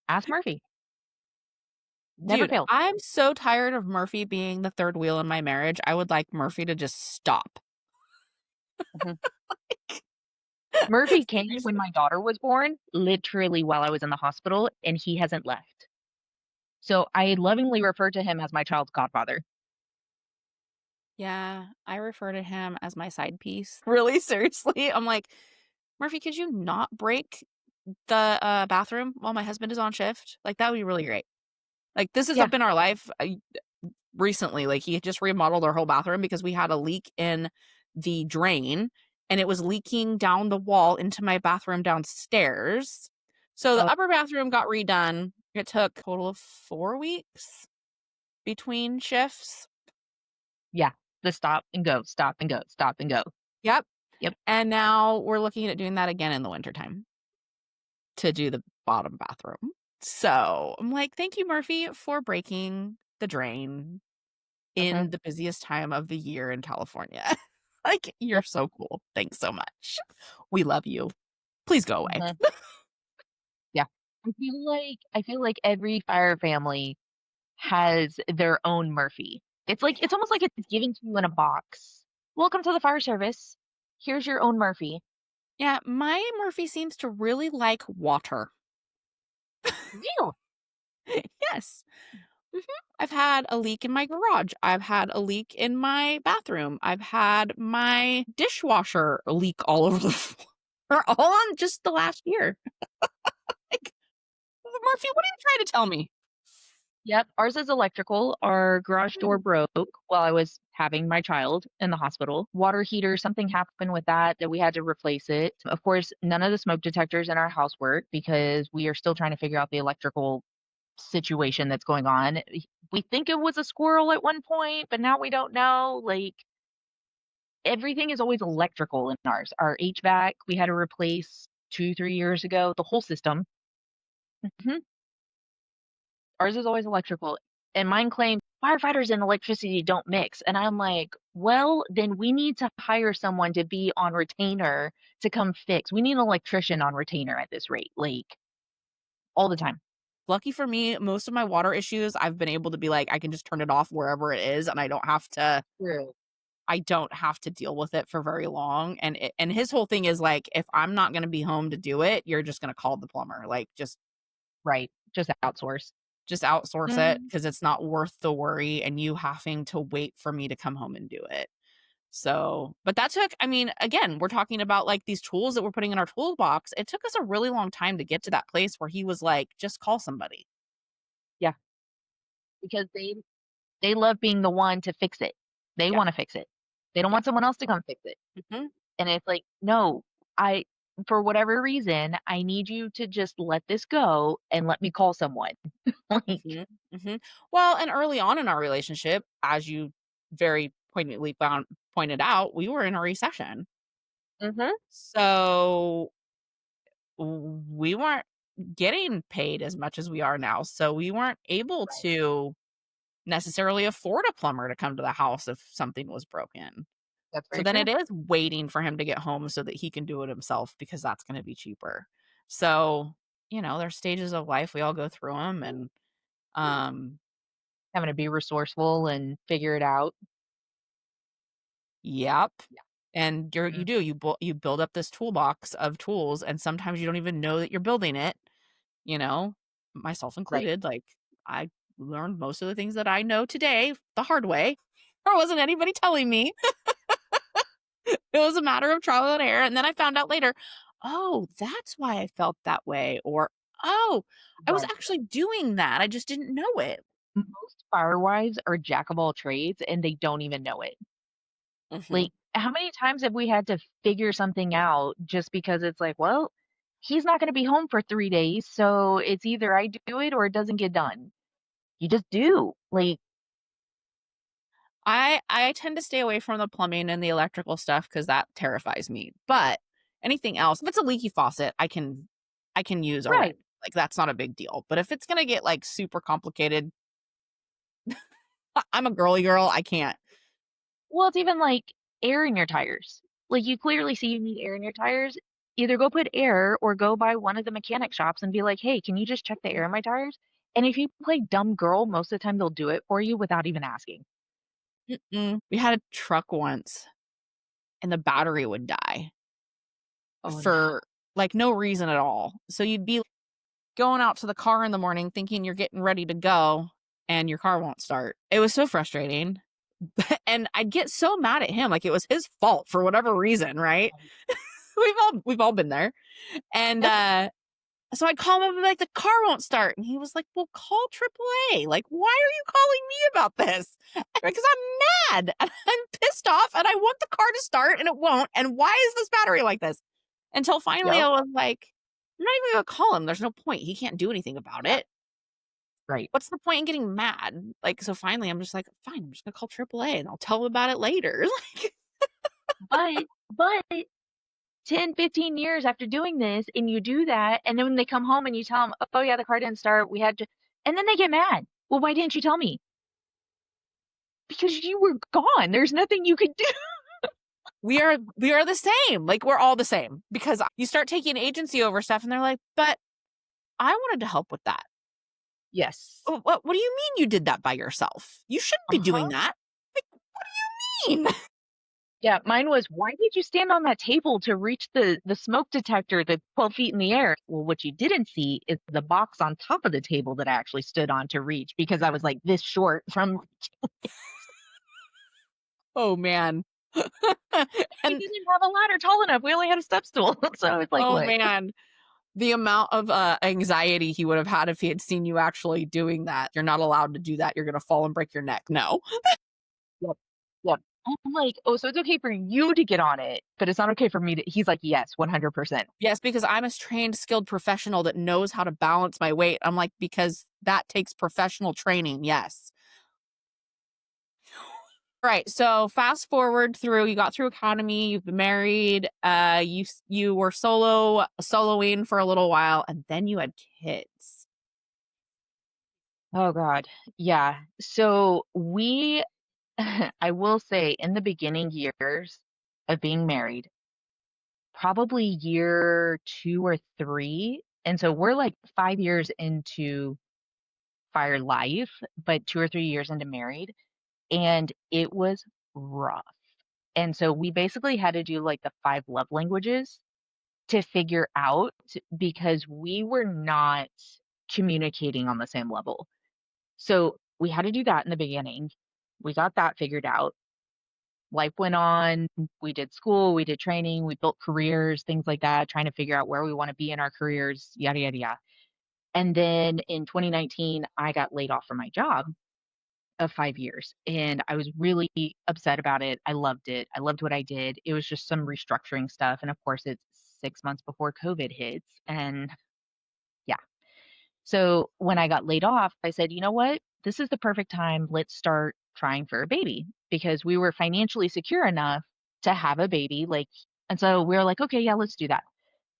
Speaker 2: Ask Murphy. Never
Speaker 1: Dude,
Speaker 2: fails.
Speaker 1: I'm so tired of Murphy being the third wheel in my marriage. I would like Murphy to just stop.
Speaker 2: Mhm. Murphy came when
Speaker 1: Seriously.
Speaker 2: my daughter was born, literally while I was in the hospital, and he hasn't left. So I lovingly refer to him as my child's godfather.
Speaker 1: Yeah, I refer to him as my side piece. Really, seriously. I'm like, Murphy, could you not break the bathroom while my husband is on shift? Like, that would be really great. Like, this has
Speaker 2: Yeah.
Speaker 1: been our life recently. Like, he had just remodeled our whole bathroom because we had a leak in the drain and it was leaking down the wall into my bathroom downstairs. So the
Speaker 2: Oh,
Speaker 1: upper bathroom got redone. It took a total of 4 weeks between shifts.
Speaker 2: yeah. The stop and go, stop and go, stop and go.
Speaker 1: Yep.
Speaker 2: Yep.
Speaker 1: And now we're looking at doing that again in the wintertime to do the bottom bathroom. So I'm like, thank you, Murphy, for breaking the drain
Speaker 2: Mhm.
Speaker 1: in the busiest time of the year in California. Like, you're
Speaker 2: Yep.
Speaker 1: so cool. Thanks so much. We love you. Please go away.
Speaker 2: Mhm. Yeah. I feel like every fire family has their own Murphy. It's almost like it's given to you in a box. Welcome to the fire service. Here's your own Murphy.
Speaker 1: Yeah, my Murphy seems to really like water.
Speaker 2: Real.
Speaker 1: Yes. Mhm. I've had a leak in my garage. I've had a leak in my bathroom. I've had my dishwasher leak all over the floor, all on just the last year. Like, Murphy, what are you trying to tell me?
Speaker 2: Yep. Ours is electrical. Our garage door broke while I was having my child in the hospital. Water heater, something happened with that we had to replace it. Of course, none of the smoke detectors in our house work because we are still trying to figure out the electrical situation that's going on. We think it was a squirrel at one point, but now we don't know. Like, everything is always electrical in ours. Our HVAC, we had to replace 2, 3 years ago, the whole system. Mhm. Ours is always electrical. And mine claims firefighters and electricity don't mix. And I'm like, well, then we need to hire someone to be on retainer to come fix. We need an electrician on retainer at this rate, like all the time.
Speaker 1: Lucky for me, most of my water issues, I've been able to be like, I can just turn it off wherever it is, and
Speaker 2: True.
Speaker 1: I don't have to deal with it for very long. And his whole thing is like, if I'm not gonna be home to do it, you're just gonna call the plumber. Like,
Speaker 2: Right. Just outsource.
Speaker 1: just outsource it
Speaker 2: Mm.
Speaker 1: because it's not worth the worry and you having to wait for me to come home and do it. So, but that took, I mean, again, we're talking about like these tools that we're putting in our toolbox. It took us a really long time to get to that place where he was like, just call somebody.
Speaker 2: Yeah. Because they love being the one to fix it. They
Speaker 1: Yeah.
Speaker 2: wanna fix it. They don't
Speaker 1: Yeah.
Speaker 2: want someone else to come fix it.
Speaker 1: Mhm.
Speaker 2: And it's like, "No, I for whatever reason, I need you to just let this go and let me call someone." Like,
Speaker 1: Mhm. Mhm. Well, and early on in our relationship, as you very poignantly pointed out, we were in a recession.
Speaker 2: mhm,
Speaker 1: So we weren't getting paid as much as we are now. So we weren't able
Speaker 2: right.
Speaker 1: to necessarily afford a plumber to come to the house if something was broken.
Speaker 2: That's
Speaker 1: So
Speaker 2: very
Speaker 1: then
Speaker 2: true.
Speaker 1: it is waiting for him to get home so that he can do it himself because that's going to be cheaper. So, there's stages of life we all go through them and um
Speaker 2: Having to be resourceful and figure it out.
Speaker 1: yep.
Speaker 2: Yeah.
Speaker 1: And you
Speaker 2: Mm,
Speaker 1: do you build up this toolbox of tools and sometimes you don't even know that you're building it, you know, myself
Speaker 2: right.
Speaker 1: included. Like, I learned most of the things that I know today the hard way. There wasn't anybody telling me. It was a matter of trial and error, and then I found out later, "Oh, that's why I felt that way," or, "Oh, I was
Speaker 2: Right.
Speaker 1: actually doing that, I just didn't know it."
Speaker 2: Most firewives are jack of all trades, and they don't even know it.
Speaker 1: Mhm.
Speaker 2: Like, how many times have we had to figure something out just because it's like, "Well, he's not gonna be home for 3 days, so it's either I do it or it doesn't get done." You just do. Like,
Speaker 1: I tend to stay away from the plumbing and the electrical stuff because that terrifies me, but anything else, if it's a leaky faucet, I can use a wrench,
Speaker 2: Right.
Speaker 1: like, that's not a big deal, but if it's gonna get, like, super complicated, I'm a girly girl, I can't.
Speaker 2: Well, it's even like air in your tires. Like you clearly see you need air in your tires. Either go put air or go by one of the mechanic shops and be like, hey, can you just check the air in my tires? And if you play dumb girl, most of the time they'll do it for you without even asking.
Speaker 1: Mm-mm. We had a truck once, and the battery would die
Speaker 2: Oh
Speaker 1: for,
Speaker 2: no.
Speaker 1: like, no reason at all, so you'd be going out to the car in the morning thinking you're getting ready to go, and your car won't start. It was so frustrating. And I'd get so mad at him, like it was his fault for whatever reason, right? We've all been there. And
Speaker 2: Yep.
Speaker 1: so I'd call him up and be like, the car won't start. And he was like, well, call AAA. Like, why are you calling me about this? Because I'm mad and I'm pissed off and I want the car to start and it won't. And why is this battery like this? Until finally
Speaker 2: Yep.
Speaker 1: I was like, I'm not even gonna call him. There's no point. He can't do anything about
Speaker 2: Yeah.
Speaker 1: it.
Speaker 2: Right.
Speaker 1: What's the point in getting mad? Like, so finally I'm just like, fine, I'm just gonna call AAA and I'll tell him about it later. Like,
Speaker 2: But 10, 15 years after doing this and you do that, and then when they come home and you tell them, oh yeah, the car didn't start, we had to, and then they get mad. Well, why didn't you tell me? Because you were gone. There's nothing you could do.
Speaker 1: we are the same. Like, we're all the same because you start taking agency over stuff and they're like, but I wanted to help with that.
Speaker 2: Yes.
Speaker 1: What do you mean you did that by yourself? You shouldn't be doing
Speaker 2: Uh-huh.
Speaker 1: that. Like, what do you mean?
Speaker 2: Yeah, mine was, why did you stand on that table to reach the smoke detector that's 12 feet in the air? Well, what you didn't see is the box on top of the table that I actually stood on to reach because I was like this short from,
Speaker 1: Oh man.
Speaker 2: we
Speaker 1: And
Speaker 2: didn't have a ladder tall enough. We only had a step stool. So I was like,
Speaker 1: oh
Speaker 2: look.
Speaker 1: man, the amount of anxiety he would have had if he had seen you actually doing that. You're not allowed to do that. You're gonna fall and break your neck. No.
Speaker 2: Yep. Yep. I'm like, oh, so it's okay for you to get on it, but it's not okay for me to. He's like, yes, 100%.
Speaker 1: Yes, because I'm a trained, skilled professional that knows how to balance my weight. I'm like, because that takes professional training. Yes. Right. So fast forward through, you got through academy, you've been married, you were soloing for a little while, and then you had kids.
Speaker 2: Oh God. Yeah. So we, I will say, in the beginning years of being married, probably year 2 or 3, and so we're, like, 5 years into fire life, but 2 or 3 years into married, and it was rough, and so we basically had to do, like, the 5 love languages to figure out because we were not communicating on the same level. So, we had to do that in the beginning. We got that figured out. Life went on. We did school, we did training, we built careers, things like that, trying to figure out where we want to be in our careers, yada, yada, yada. And then in 2019, I got laid off from my job of 5 years. And I was really upset about it. I loved it. I loved what I did. It was just some restructuring stuff. And of course, it's 6 months before COVID hits. And yeah. So when I got laid off, I said, you know what? This is the perfect time. Let's start trying for a baby because we were financially secure enough to have a baby. Like, and so we were like, okay, yeah, let's do that.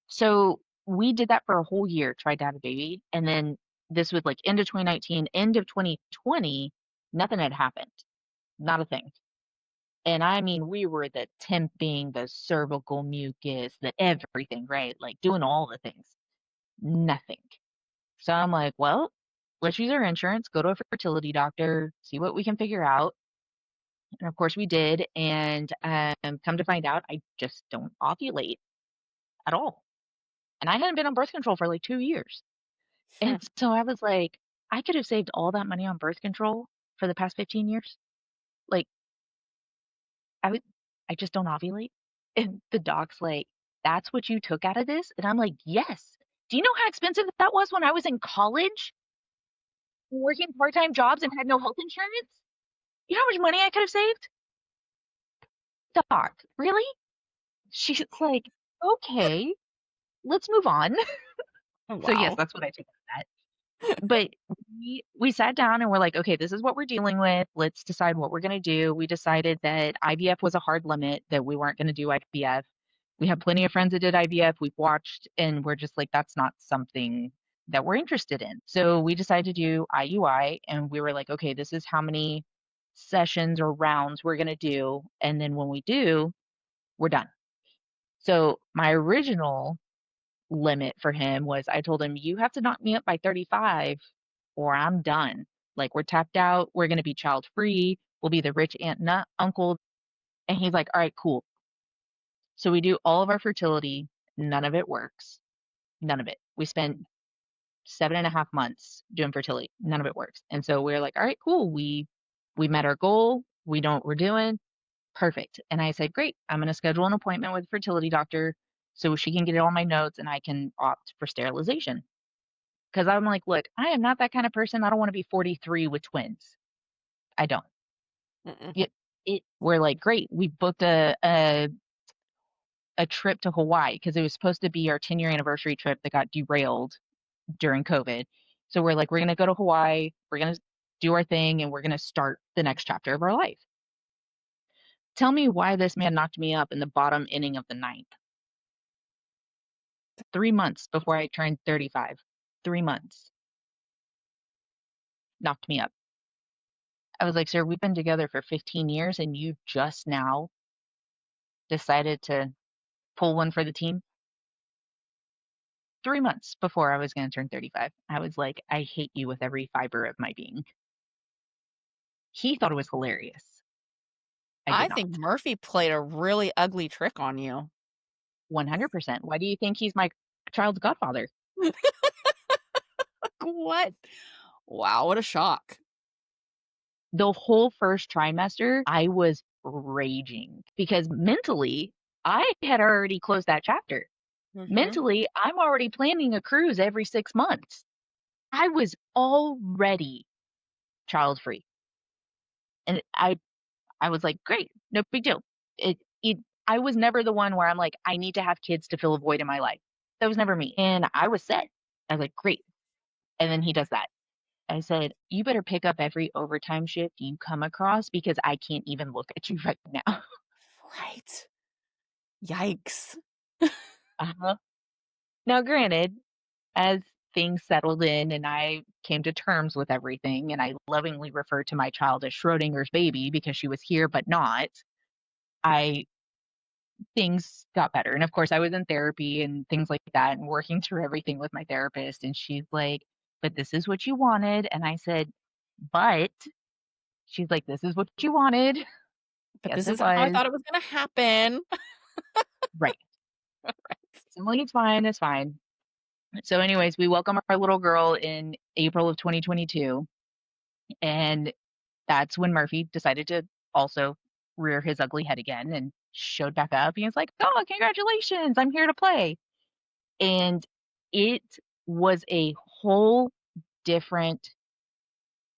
Speaker 2: So we did that for a whole year, tried to have a baby. And then this was like end of 2019, end of 2020, nothing had happened, not a thing. And I mean, we were the temping, the cervical mucus, the everything, right? Like doing all the things, nothing. So I'm like, well, let's use our insurance, go to a fertility doctor, see what we can figure out. And of course we did. And come to find out, I just don't ovulate at all. And I hadn't been on birth control for like 2 years. And so I was like, I could have saved all that money on birth control for the past 15 years. Like, I would, I just don't ovulate. And the doc's like, that's what you took out of this? And I'm like, yes. Do you know how expensive that was when I was in college, working part-time jobs and had no health insurance? You know how much money I could have saved? Doc, really? She's like, okay, let's move on.
Speaker 1: Oh,
Speaker 2: So yes,
Speaker 1: wow.
Speaker 2: that's what I take out of that. But we sat down and we're like, "Okay, this is what we're dealing with. Let's decide what we're gonna do." We decided that IVF was a hard limit, that we weren't gonna do IVF. We have plenty of friends that did IVF, we've watched, and we're just like, "That's not something that we're interested in." So we decided to do IUI, and we were like, "Okay, this is how many sessions or rounds we're gonna do, and then when we do, we're done." So my original limit for him was I told him, "You have to knock me up by 35 or I'm done. Like, we're tapped out. We're going to be child free. We'll be the rich aunt and uncle." And he's like, "All right, cool." So we do all of our fertility. None of it works. None of it. We spent 7.5 months doing fertility. None of it works. And so we're like, "All right, cool. We met our goal. We know what we're doing. Perfect." And I said, "Great. I'm going to schedule an appointment with a fertility doctor so she can get all my notes and I can opt for sterilization." Because I'm like, "Look, I am not that kind of person. I don't want to be 43 with twins. I don't."
Speaker 1: Mm-mm.
Speaker 2: We're like, "Great." We booked a trip to Hawaii because it was supposed to be our 10-year anniversary trip that got derailed during COVID. So we're like, "We're gonna go to Hawaii. We're gonna do our thing, and we're gonna start the next chapter of our life." Tell me why this man knocked me up in the bottom inning of the ninth. 3 months before I turned 35. 3 months. Knocked me up. I was like, "Sir, we've been together for 15 years, and you just now decided to pull one for the team?" 3 months before I was gonna turn 35. I was like, "I hate you with every fiber of my being." He thought it was hilarious. I
Speaker 1: I
Speaker 2: did
Speaker 1: think
Speaker 2: not.
Speaker 1: Murphy played a really ugly trick on you.
Speaker 2: 100%. Why do you think he's my child's godfather?
Speaker 1: What? Wow, what a shock.
Speaker 2: The whole first trimester, I was raging because mentally, I had already closed that chapter.
Speaker 1: Mhm.
Speaker 2: Mentally, I'm already planning a cruise every 6 months. I was already child free. And I was like, "Great, no big deal." It I was never the one where I'm like, "I need to have kids to fill a void in my life." That was never me, and I was set. I was like, "Great." And then he does that. I said, "You better pick up every overtime shift you come across because I can't even look at you right now."
Speaker 1: Right. Yikes.
Speaker 2: Uh-huh. Now granted, as things settled in and I came to terms with everything, and I lovingly refer to my child as Schrodinger's baby because she was here but not, I things got better. And of course, I was in therapy and things like that and working through everything with my therapist. And she's like, "But this is what you wanted." And I said, "But," she's like, "This is what you wanted."
Speaker 1: But
Speaker 2: Yes,
Speaker 1: this
Speaker 2: it
Speaker 1: is how I
Speaker 2: was.
Speaker 1: thought it was gonna happen.
Speaker 2: Right. I'm like, "It's fine. It's fine." So, anyways, we welcome our little girl in April of 2022. And that's when Murphy decided to also rear his ugly head again and showed back up. He was like, "Oh, congratulations. I'm here to play." And it was a whole different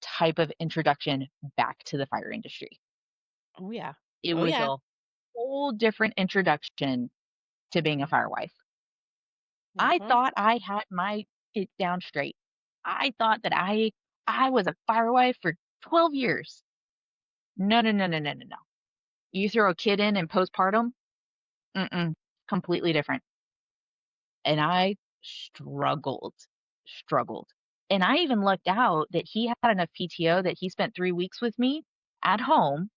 Speaker 2: type of introduction back to the fire industry.
Speaker 1: Oh, yeah.
Speaker 2: It
Speaker 1: Oh,
Speaker 2: was
Speaker 1: yeah.
Speaker 2: a whole different introduction to being a firewife. I
Speaker 1: Mhm.
Speaker 2: thought I had my it down straight. I thought that I was a firewife for 12 years. No, no, no, no, no, no, no. You throw a kid in postpartum, mm-mm, completely different. And I struggled, struggled. And I even lucked out that he had enough PTO that he spent 3 weeks with me at home,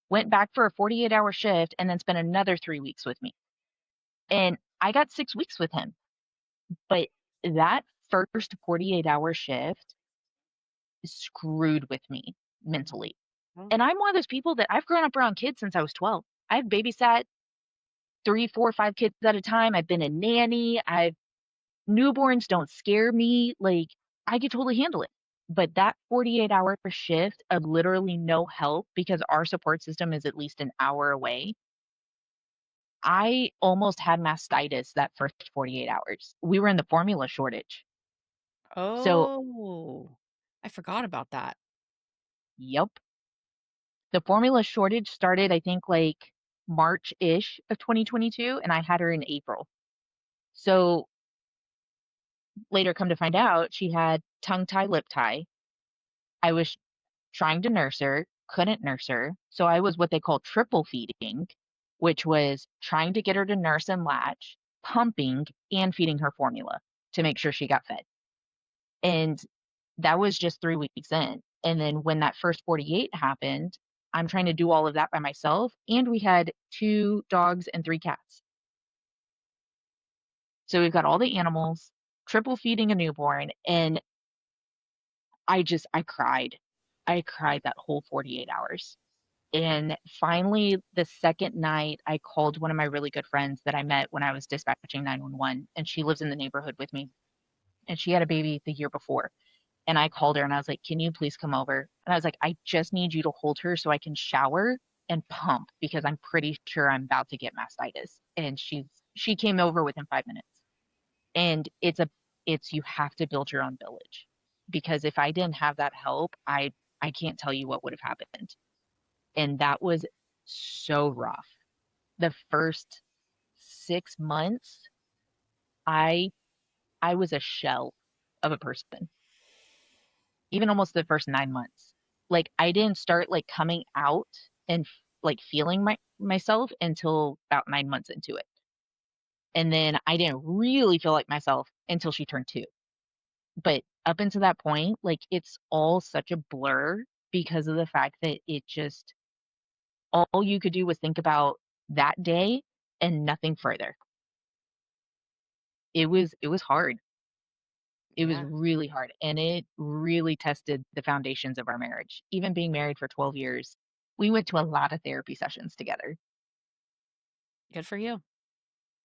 Speaker 2: went back for a 48-hour shift, and then spent another 3 weeks with me. And I got 6 weeks with him. But that first 48-hour shift screwed with me mentally.
Speaker 1: Mm.
Speaker 2: And I'm one of those people that I've grown up around kids since I was 12. I've babysat 3, 4, 5 kids at a time. I've been a nanny. I've Newborns don't scare me. Like, I could totally handle it. But that 48-hour shift of literally no help because our support system is at least an hour away, I almost had mastitis that first 48 hours. We were in the formula shortage. So,
Speaker 1: Oh, I forgot about that.
Speaker 2: yep. The formula shortage started, I think, like March-ish of 2022, and I had her in April. So later come to find out she had tongue tie, lip tie. I was trying to nurse her, couldn't nurse her. So I was what they call triple feeding, which was trying to get her to nurse and latch, pumping, and feeding her formula to make sure she got fed. And that was just 3 weeks in. And then when that first 48 happened, I'm trying to do all of that by myself. And we had 2 dogs and 3 cats. So we've got all the animals, triple feeding a newborn, and I cried. I cried that whole 48 hours. And finally, the second night, I called one of my really good friends that I met when I was dispatching 911, and she lives in the neighborhood with me. And she had a baby the year before. And I called her and I was like, "Can you please come over?" And I was like, "I just need you to hold her so I can shower and pump because I'm pretty sure I'm about to get mastitis." And she came over within 5 minutes. And it's you have to build your own village because if I didn't have that help, I can't tell you what would have happened. And that was so rough. The first 6 months, I I was a shell of a person. Even almost the first 9 months. Like I didn't start like coming out and like feeling myself until about 9 months into it. And then I didn't really feel like myself until she turned 2. But up until that point, like it's all such a blur because of the fact that it just all you could do was think about that day and nothing further. It was hard. It was
Speaker 1: Yeah.
Speaker 2: really hard, and it really tested the foundations of our marriage. Even being married for 12 years, we went to a lot of therapy sessions together.
Speaker 1: Good for you.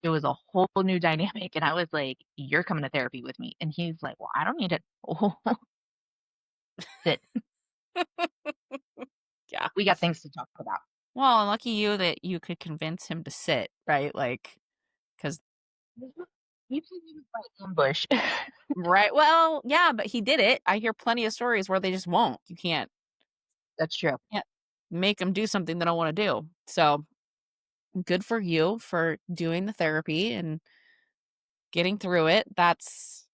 Speaker 2: It was a whole new dynamic, and I was like, "You're coming to therapy with me." And he's like, "Well, I don't need it." Oh, sit.
Speaker 1: Yeah.
Speaker 2: We got things to talk about.
Speaker 1: Well, and lucky you that you could convince him to sit, right? Like, because,
Speaker 2: You put me in my ambush.
Speaker 1: right. Well, yeah, but he did it. I hear plenty of stories where they just won't.
Speaker 2: That's true.
Speaker 1: Can't make them do something they don't want to do. So good for you for doing the therapy and getting through it. That's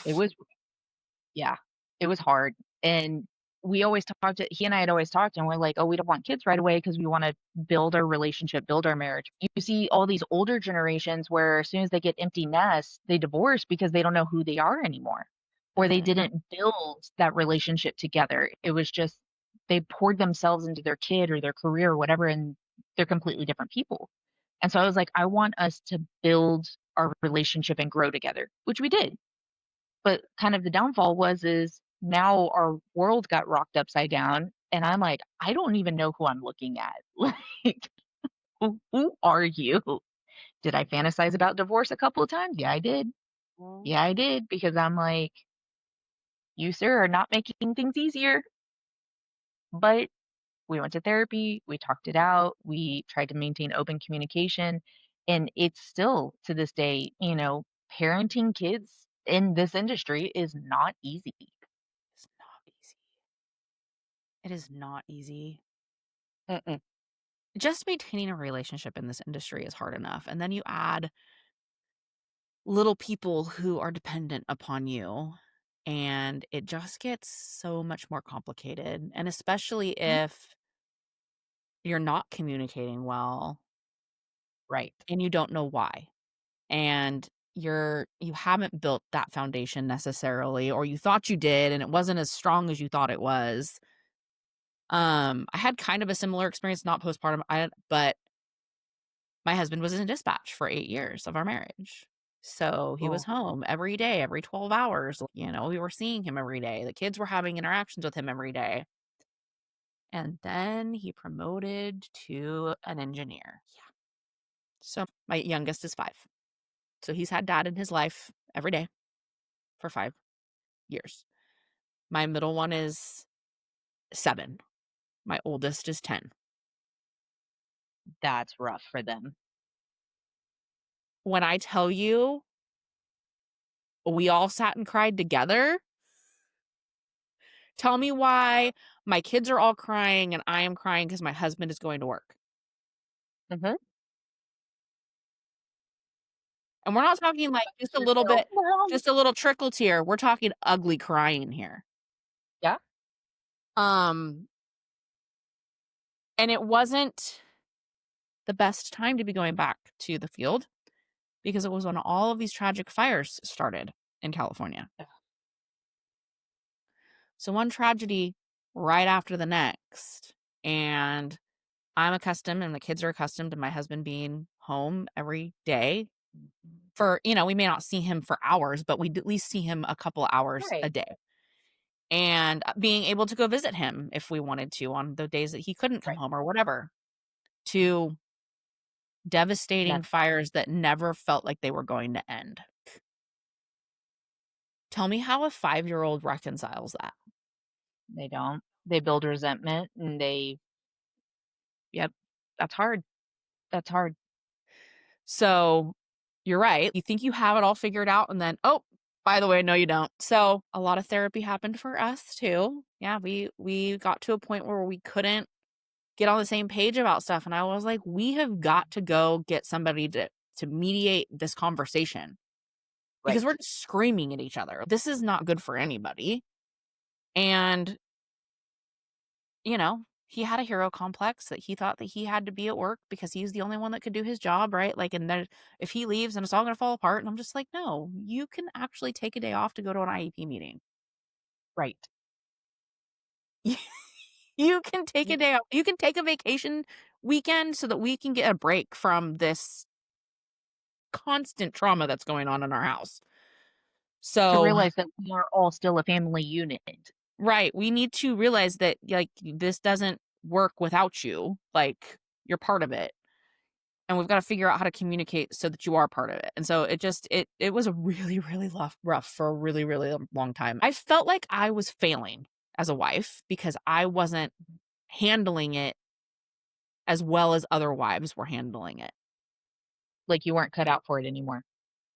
Speaker 2: It
Speaker 1: rough.
Speaker 2: was Yeah, it was hard, and we always talked he and I had always talked, and we're like, "Oh, we don't want kids right away because we wanna build our relationship, build our marriage." You see all these older generations where as soon as they get empty nests, they divorce because they don't know who they are anymore, or they
Speaker 1: Mhm.
Speaker 2: didn't build that relationship together. It was just they poured themselves into their kid or their career or whatever, and they're completely different people, and so I was like, "I want us to build our relationship and grow together," which we did. But kind of the downfall is now our world got rocked upside down, and I'm like, "I don't even know who I'm looking at." Like, who are you? Did I fantasize about divorce a couple of times? Yeah, I did.
Speaker 1: Well,
Speaker 2: Yeah, I did, because I'm like, "You, sir, are not making things easier." But we went to therapy, we talked it out, we tried to maintain open communication, and it's still, to this day, parenting kids in this industry is not easy.
Speaker 1: it's not easy. It is not easy.
Speaker 2: Mm-mm.
Speaker 1: Just maintaining a relationship in this industry is hard enough. And then you add little people who are dependent upon you, and it just gets so much more complicated. And especially
Speaker 2: Mhm.
Speaker 1: if you're not communicating well
Speaker 2: Right.
Speaker 1: and you don't know why. And you haven't built that foundation necessarily, or you thought you did and it wasn't as strong as you thought it was. I had kind of a similar experience, not postpartum, but my husband was in dispatch for 8 years of our marriage. So he was
Speaker 2: Oh,
Speaker 1: home every day, every 12 hours. We were seeing him every day. The kids were having interactions with him every day. And then he promoted to an engineer. Yeah. So my youngest is 5. So he's had dad in his life every day for 5 years. My middle one is 7. My oldest is 10.
Speaker 2: that's rough for them.
Speaker 1: When I tell you we all sat and cried together, tell me why my kids are all crying and I am crying because my husband is going to work.
Speaker 2: Mhm.
Speaker 1: And we're not talking, like, just a little
Speaker 2: Yourself,
Speaker 1: bit
Speaker 2: mom.
Speaker 1: just a little trickle tear, we're talking ugly crying here.
Speaker 2: Yeah.
Speaker 1: Um, and it wasn't the best time to be going back to the field because it was when all of these tragic fires started in California. So one tragedy right after the next, and I'm accustomed and the kids are accustomed to my husband being home every day for, we may not see him for hours, but we'd at least see him a couple hours a
Speaker 2: Right.
Speaker 1: day. And being able to go visit him if we wanted to on the days that he couldn't come
Speaker 2: Right.
Speaker 1: home or whatever, to devastating
Speaker 2: Nothing.
Speaker 1: fires that never felt like they were going to end. Tell me how a 5-year-old reconciles that.
Speaker 2: They don't. They build resentment and yep, that's hard. That's hard.
Speaker 1: So, you're right. You think you have it all figured out and then, "Oh, by the way, no, you don't." So, a lot of therapy happened for us too. Yeah, we got to a point where we couldn't get on the same page about stuff, and I was like, "We have got to go get somebody to mediate this conversation because we're
Speaker 2: Right.
Speaker 1: just screaming at each other. This is not good for anybody." And he had a hero complex that he thought that he had to be at work because he's the only one that could do his job, right? Like, and then if he leaves and it's all going to fall apart. And I'm just like, no, you can actually take a day off to go to an IEP meeting.
Speaker 2: Right.
Speaker 1: You can take a
Speaker 2: You
Speaker 1: day off. You can take a vacation weekend so that we can get a break from this constant trauma that's going on in our house.
Speaker 2: to
Speaker 1: So,
Speaker 2: realize that we are all still a family unit.
Speaker 1: right, we need to realize that, like, this doesn't work without you. Like, you're part of it. And we've gotta figure out how to communicate so that you are part of it. And so it was a really, really rough for a really, really long time. I felt like I was failing as a wife because I wasn't handling it as well as other wives were handling it.
Speaker 2: Like you weren't cut out for it anymore.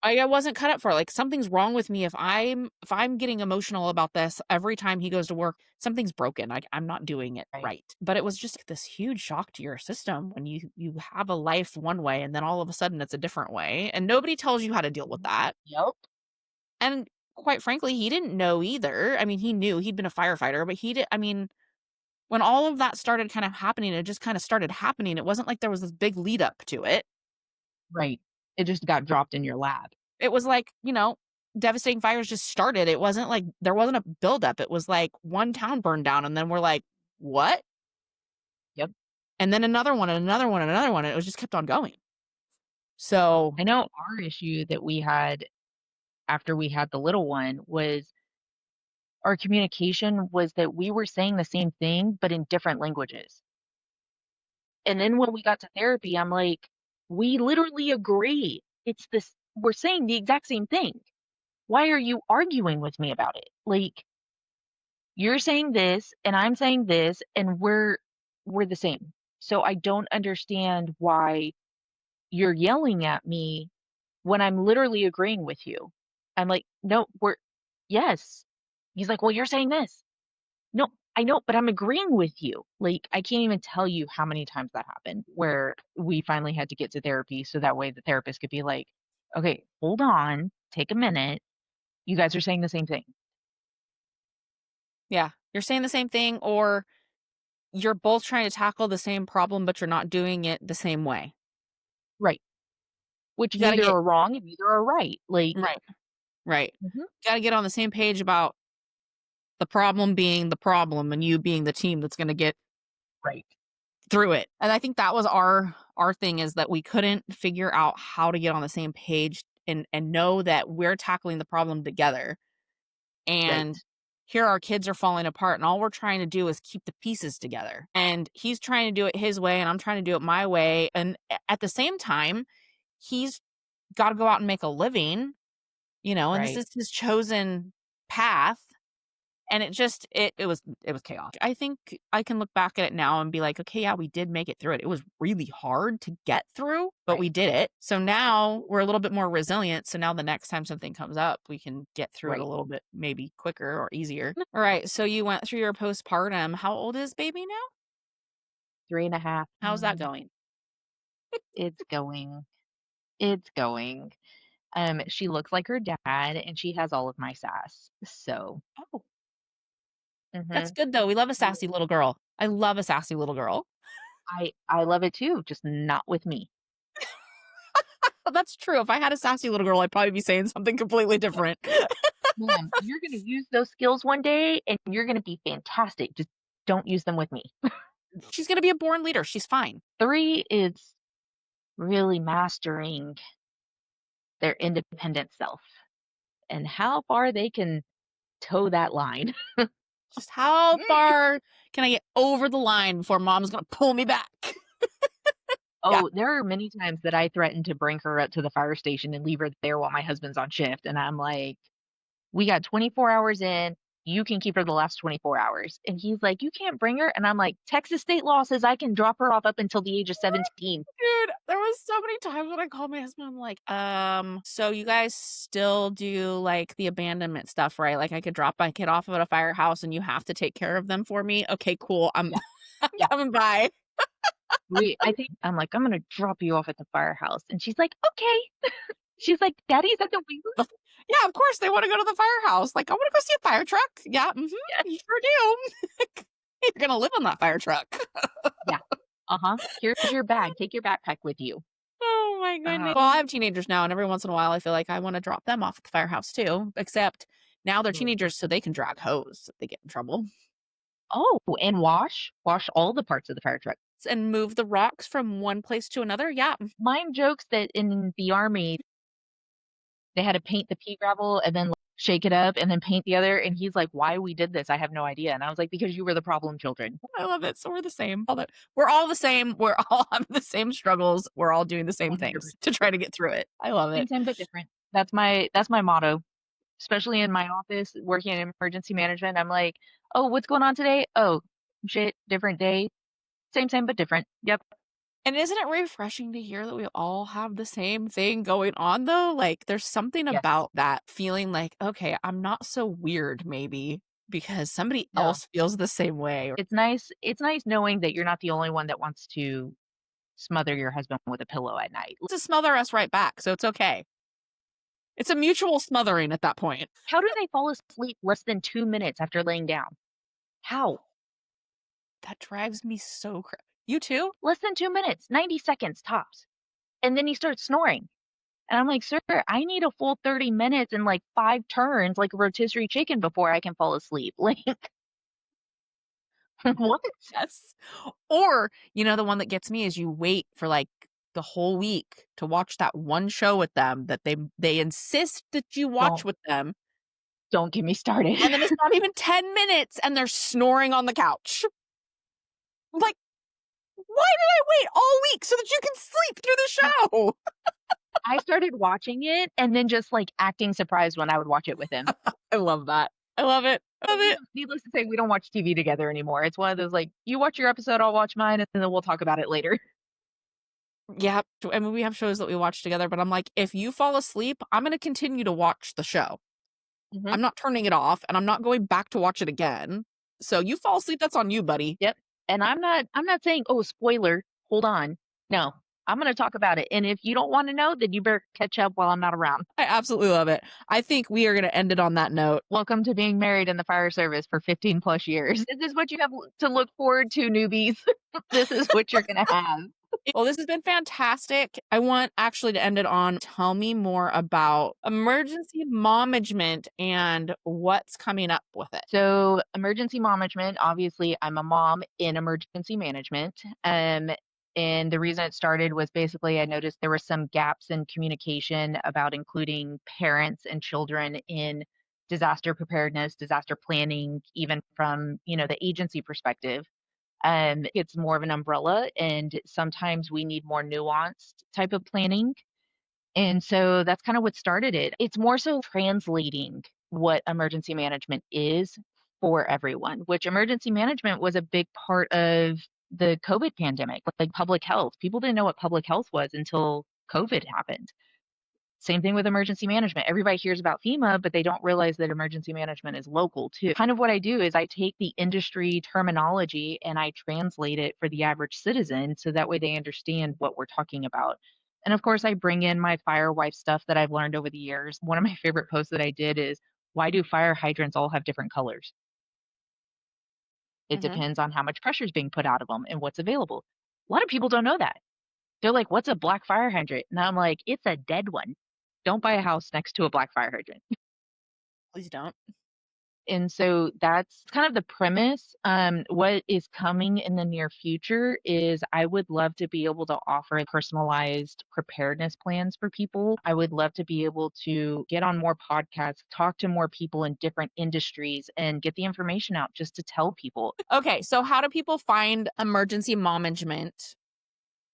Speaker 1: I wasn't cut up for it. Like, something's wrong with me if I'm getting emotional about this every time he goes to work, something's broken. Like, I'm not doing it
Speaker 2: Right.
Speaker 1: right. But it was just this huge shock to your system when you have a life one way and then all of a sudden it's a different way, and nobody tells you how to deal with that.
Speaker 2: Yep.
Speaker 1: And quite frankly, he didn't know either. I mean, he knew he'd been a firefighter, but he did I mean, when all of that started kind of happening, it just kind of started happening. It wasn't like there was this big lead up to it.
Speaker 2: Right. It just got dropped in your lap.
Speaker 1: It was like, devastating fires just started. It wasn't like there wasn't a buildup. It was like one town burned down and then we're like, "What?"
Speaker 2: Yep.
Speaker 1: And then another one and another one and another one, and it was just kept on going. So,
Speaker 2: I know our issue that we had after we had the little one was our communication was that we were saying the same thing, but in different languages. And then when we got to therapy, I'm like, we literally agree. It's this, we're saying the exact same thing. Why are you arguing with me about it? Like, you're saying this and I'm saying this and we're the same. So I don't understand why you're yelling at me when I'm literally agreeing with you. I'm like, "No, we're yes." He's like, "Well, you're saying this." "No, I know, but I'm agreeing with you." Like, I can't even tell you how many times that happened where we finally had to get to therapy so that way the therapist could be like, "Okay, hold on, take a minute. You guys are saying the same thing."
Speaker 1: yeah, you're saying the same thing or you're both trying to tackle the same problem, but you're not doing it the same way.
Speaker 2: Right. Which
Speaker 1: You gotta
Speaker 2: neither
Speaker 1: get
Speaker 2: are wrong and neither are right. Like,
Speaker 1: right, right.
Speaker 2: mhm,
Speaker 1: Gotta get on the same page about the problem being the problem and you being the team that's gonna get
Speaker 2: right,
Speaker 1: through it. And I think that was our thing is that we couldn't figure out how to get on the same page and know that we're tackling the problem together.
Speaker 2: right,
Speaker 1: And here our kids are falling apart and all we're trying to do is keep the pieces together. And he's trying to do it his way and I'm trying to do it my way. And at the same time, he's got to go out and make a living, and this
Speaker 2: right.
Speaker 1: is his chosen path. And it was chaos. I think I can look back at it now and be like, "Okay, yeah, we did make it through it." It was really hard to get through, but we
Speaker 2: Right,
Speaker 1: did it. So now we're a little bit more resilient, so now the next time something comes up, we can get through it a
Speaker 2: right.
Speaker 1: little bit maybe quicker or easier. Alright, so you went through your postpartum. How old is baby now?
Speaker 2: 3.5.
Speaker 1: How's that going?
Speaker 2: It's going. It's going. She looks like her dad, and she has all of my sass. So,
Speaker 1: Oh, that's
Speaker 2: mhm.
Speaker 1: good though. We love a sassy little girl. I love a sassy little girl.
Speaker 2: I love it too, just not with me.
Speaker 1: But that's true. If I had a sassy little girl, I'd probably be saying something completely different.
Speaker 2: Ma'am, you're gonna use those skills one day, and you're gonna be fantastic. Just don't use them with me.
Speaker 1: She's gonna be a born leader. She's fine.
Speaker 2: 3 is really mastering their independent self and how far they can toe that line.
Speaker 1: Just how far can I get over the line before mom's gonna pull me back? Yeah.
Speaker 2: Oh, there are many times that I threatened to bring her up to the fire station and leave her there while my husband's on shift, and I'm like, "We got 24 hours in, you can keep her the last 24 hours." And he's like, "You can't bring her?" And I'm like, "Texas state law says I can drop her off up until the age of 17."
Speaker 1: Dude, there was so many times when I called my husband, I'm like, so you guys still do like the abandonment stuff, right? Like I could drop my kid off at a firehouse and you have to take care of them for me. Okay, cool. I'm
Speaker 2: Yeah,
Speaker 1: I'm
Speaker 2: yeah.
Speaker 1: coming by.
Speaker 2: I think I'm like, "I'm gonna drop you off at the firehouse." And she's like, "Okay." She's like, "Daddy's at the wheel?"
Speaker 1: The- yeah, of course they want to go to the firehouse. Like, I want to go see a fire truck. Yeah,
Speaker 2: Yes.
Speaker 1: you sure do. You're gonna live on that fire truck.
Speaker 2: Yeah. Uh-huh. "Here's your bag. Take your backpack with you."
Speaker 1: Oh my goodness. Well, I have teenagers now, and every once in a while, I feel like I want to drop them off at the firehouse too. Except now they're
Speaker 2: Mhm.
Speaker 1: teenagers, so they can drag hose if they get in trouble
Speaker 2: Oh, and wash all the parts of the fire truck.
Speaker 1: and move the rocks from one place to another. Yeah,
Speaker 2: Mine jokes that in the Army, they had to paint the pea gravel and then, like, shake it up and then paint the other, and he's like, "Why we did this, I have no idea." And I was like, "Because you were the problem children."
Speaker 1: I love it. So we're the same. All that we're all the same. We're all having the same struggles. We're all doing the same things
Speaker 2: 100%.
Speaker 1: to try to get through it. I love
Speaker 2: Same,
Speaker 1: it.
Speaker 2: same, but different. That's my motto, especially in my office working in emergency management. I'm like, "Oh, what's going on today? Oh, shit, different day. Same, but different." Yep.
Speaker 1: And isn't it refreshing to hear that we all have the same thing going on though? Like there's something
Speaker 2: Yes.
Speaker 1: about that feeling like, okay, I'm not so weird maybe because somebody
Speaker 2: No.
Speaker 1: else feels the same way.
Speaker 2: It's nice knowing that you're not the only one that wants to smother your husband with a pillow at night.
Speaker 1: To smother us right back, so it's okay. It's a mutual smothering at that point.
Speaker 2: How do they fall asleep less than 2 minutes after laying down? How?
Speaker 1: That drives me so You too?
Speaker 2: Less than 2 minutes, 90 seconds tops. And then he starts snoring. And I'm like, "Sir, I need a full 30 minutes and, like, 5 turns like a rotisserie chicken before I can fall asleep." Like, what?
Speaker 1: Yes. Or, the one that gets me is you wait for like the whole week to watch that one show with them that they insist that you watch
Speaker 2: Don't
Speaker 1: with them,
Speaker 2: don't get me started.
Speaker 1: and then it's not even 10 minutes and they're snoring on the couch. Like, why did I wait all week so that you can sleep through the show?
Speaker 2: I started watching it and then just, like, acting surprised when I would watch it with him.
Speaker 1: I love that. I love it. I
Speaker 2: So
Speaker 1: love it.
Speaker 2: needless to say, we don't watch TV together anymore. It's one of those, like, you watch your episode, I'll watch mine, and then we'll talk about it later.
Speaker 1: Yeah, I mean, we have shows that we watch together, but I'm like, if you fall asleep, I'm gonna continue to watch the show.
Speaker 2: Mhm.
Speaker 1: I'm not turning it off, and I'm not going back to watch it again. So you fall asleep, that's on you, buddy.
Speaker 2: Yep. And I'm not saying, "Oh, spoiler, hold on." No, I'm gonna talk about it, and if you don't wanna know, then you better catch up while I'm not around.
Speaker 1: I absolutely love it. I think we are gonna end it on that note.
Speaker 2: Welcome to being married in the fire service for 15 plus years. This is what you have to look forward to, newbies. This is what you're gonna have.
Speaker 1: Well, this has been fantastic. I want actually to end it on tell me more about emergency momagement and what's coming up with it.
Speaker 2: So, emergency management, obviously, I'm a mom in emergency management. And the reason it started was basically I noticed there were some gaps in communication about including parents and children in disaster preparedness, disaster planning, even from, the agency perspective. It's more of an umbrella, and sometimes we need more nuanced type of planning. And so that's kind of what started it. It's more so translating what emergency management is for everyone, which emergency management was a big part of the COVID pandemic, like public health. People didn't know what public health was until COVID happened. Same thing with emergency management. Everybody hears about FEMA, but they don't realize that emergency management is local too. Kind of what I do is I take the industry terminology and I translate it for the average citizen so that way they understand what we're talking about. And of course, I bring in my fire wife stuff that I've learned over the years. One of my favorite posts that I did is, why do fire hydrants all have different colors? It
Speaker 1: Mhm.
Speaker 2: depends on how much pressure is being put out of them and what's available. A lot of people don't know that. They're like, what's a black fire hydrant? And I'm like, it's a dead one. Don't buy a house next to a black fire hydrant.
Speaker 1: Please don't.
Speaker 2: And so that's kind of the premise. What is coming in the near future is I would love to be able to offer personalized preparedness plans for people. I would love to be able to get on more podcasts, talk to more people in different industries, and get the information out just to tell people.
Speaker 1: Okay, so how do people find Emergency Momagement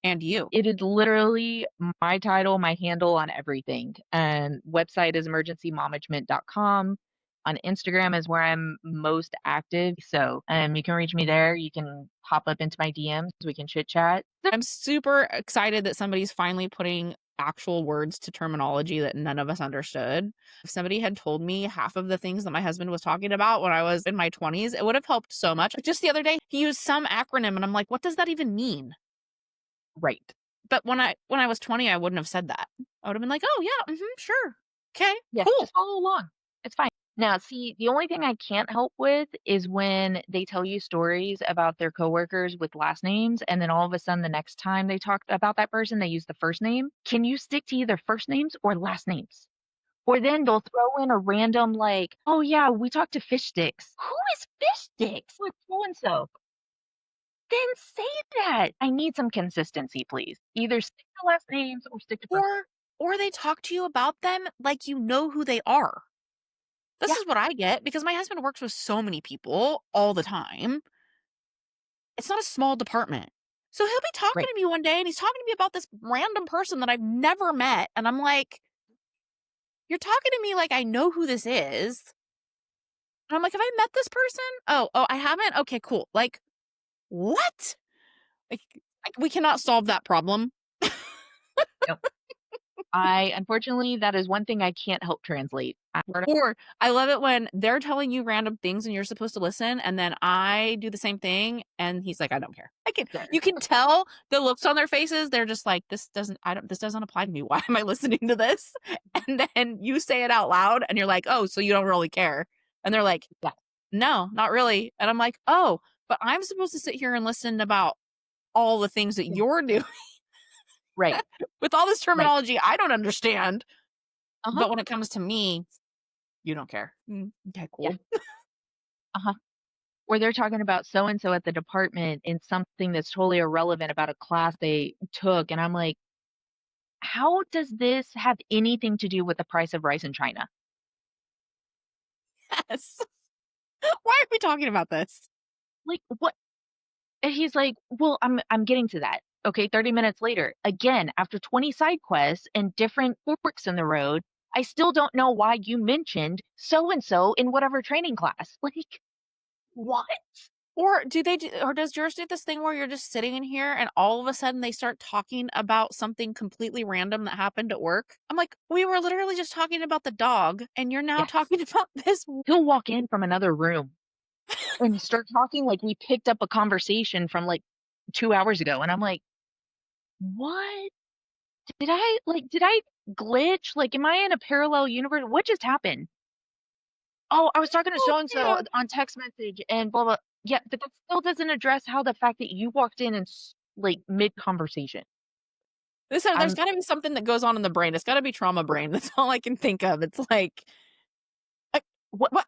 Speaker 1: and you?
Speaker 2: It is literally my title, my handle on everything. Website is emergencymomagement.com. On Instagram is where I'm most active. So you can reach me there. You can hop up into my DMs. We can chit chat.
Speaker 1: I'm super excited that somebody's finally putting actual words to terminology that none of us understood. If somebody had told me half of the things that my husband was talking about when I was in my 20s, it would have helped so much. Like, just the other day, he used some acronym and I'm like, what does that even mean?
Speaker 2: Right.
Speaker 1: But when I was 20, I wouldn't have said that. I would have been like, "Oh, yeah, mhm, sure. Okay,
Speaker 2: Yeah.
Speaker 1: cool."
Speaker 2: Just follow along. It's fine. Now, see, the only thing I can't help with is when they tell you stories about their coworkers with last names, and then all of a sudden, the next time they talk about that person, they use the first name. Can you stick to either first names or last names? Or then they'll throw in a random like, "Oh, yeah, we talked to Fish Sticks." Who is Fish Sticks? Like, so and so. Then say that. I need some consistency, please. Either stick to last names or stick to first.
Speaker 1: Or they talk to you about them like you know who they are. This
Speaker 2: Yeah,
Speaker 1: is what I get because my husband works with so many people all the time. It's not a small department. So he'll be talking
Speaker 2: right.
Speaker 1: to me one day and he's talking to me about this random person that I've never met, and I'm like, "You're talking to me like I know who this is." And I'm like, "Have I met this person? Oh, I haven't? Okay, cool." Like, what? Like, we cannot solve that problem.
Speaker 2: Nope. I unfortunately, that is one thing I can't help translate.
Speaker 1: Or I love it when they're telling you random things and you're supposed to listen, and then I do the same thing, and he's like, "I don't care." You can tell the looks on their faces. They're just like, this doesn't apply to me. Why am I listening to this?" And then you say it out loud and you're like, "Oh, so you don't really care." And they're like,
Speaker 2: Yeah,
Speaker 1: "No, not really." And I'm like, "Oh, but I'm supposed to sit here and listen about all the things that
Speaker 2: yeah.
Speaker 1: you're doing
Speaker 2: Right,
Speaker 1: with all this
Speaker 2: right.
Speaker 1: terminology I don't understand."
Speaker 2: Uh-huh.
Speaker 1: But when it comes to me, you don't care. Okay,
Speaker 2: Yeah,
Speaker 1: cool.
Speaker 2: uh-huh. Or they're talking about so and so at the department in something that's totally irrelevant about a class they took, and I'm like, "How does this have anything to do with the price of rice in China?"
Speaker 1: Yes. Why are we talking about this?
Speaker 2: Like, what? And he's like, "Well, I'm getting to that." Okay, 30 minutes later, again, after 20 side quests and different forks in the road, I still don't know why you mentioned so and so in whatever training class. Like, what?
Speaker 1: Or does yours do this thing where you're just sitting in here and all of a sudden they start talking about something completely random that happened at work? I'm like, "We were literally just talking about the dog and you're now
Speaker 2: Yes.
Speaker 1: talking about this."
Speaker 2: He'll walk in from another room and start talking like we picked up a conversation from like 2 hours ago. And I'm like, what? Did I glitch? Like, am I in a parallel universe? What just happened? Oh, I was talking to
Speaker 1: Oh,
Speaker 2: so and so
Speaker 1: man.
Speaker 2: on text message and blah blah. Yeah, but that still doesn't address how the fact that you walked in and like mid conversation.
Speaker 1: There's
Speaker 2: I'm
Speaker 1: gotta be something that goes on in the brain. It's gotta be trauma brain. That's all I can think of. It's like,
Speaker 2: what?
Speaker 1: what?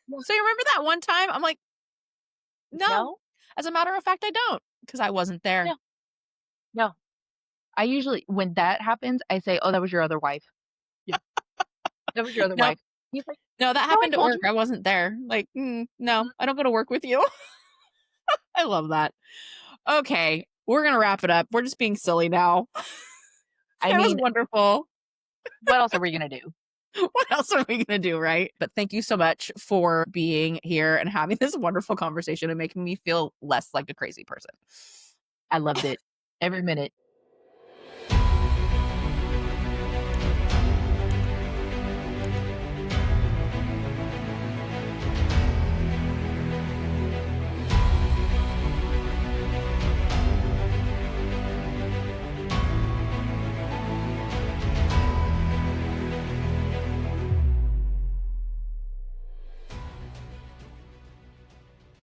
Speaker 2: No,
Speaker 1: So you remember that one time? I'm like, "No.
Speaker 2: no,
Speaker 1: As a matter of fact, I don't, because I wasn't there."
Speaker 2: no, no. I usually when that happens, I say, "Oh, that was your other wife." Yeah, that was your other
Speaker 1: No,
Speaker 2: wife. He's like,
Speaker 1: no, that
Speaker 2: "No, I
Speaker 1: happened at
Speaker 2: told
Speaker 1: work.
Speaker 2: you."
Speaker 1: I wasn't there. Like, no, I don't go to work with you." I love that. Okay, we're gonna wrap it up. We're just being silly now.
Speaker 2: I
Speaker 1: It was
Speaker 2: mean,
Speaker 1: wonderful.
Speaker 2: what else are we gonna do?
Speaker 1: What else are we gonna do, right? But thank you so much for being here and having this wonderful conversation and making me feel less like a crazy person.
Speaker 2: I loved it every minute.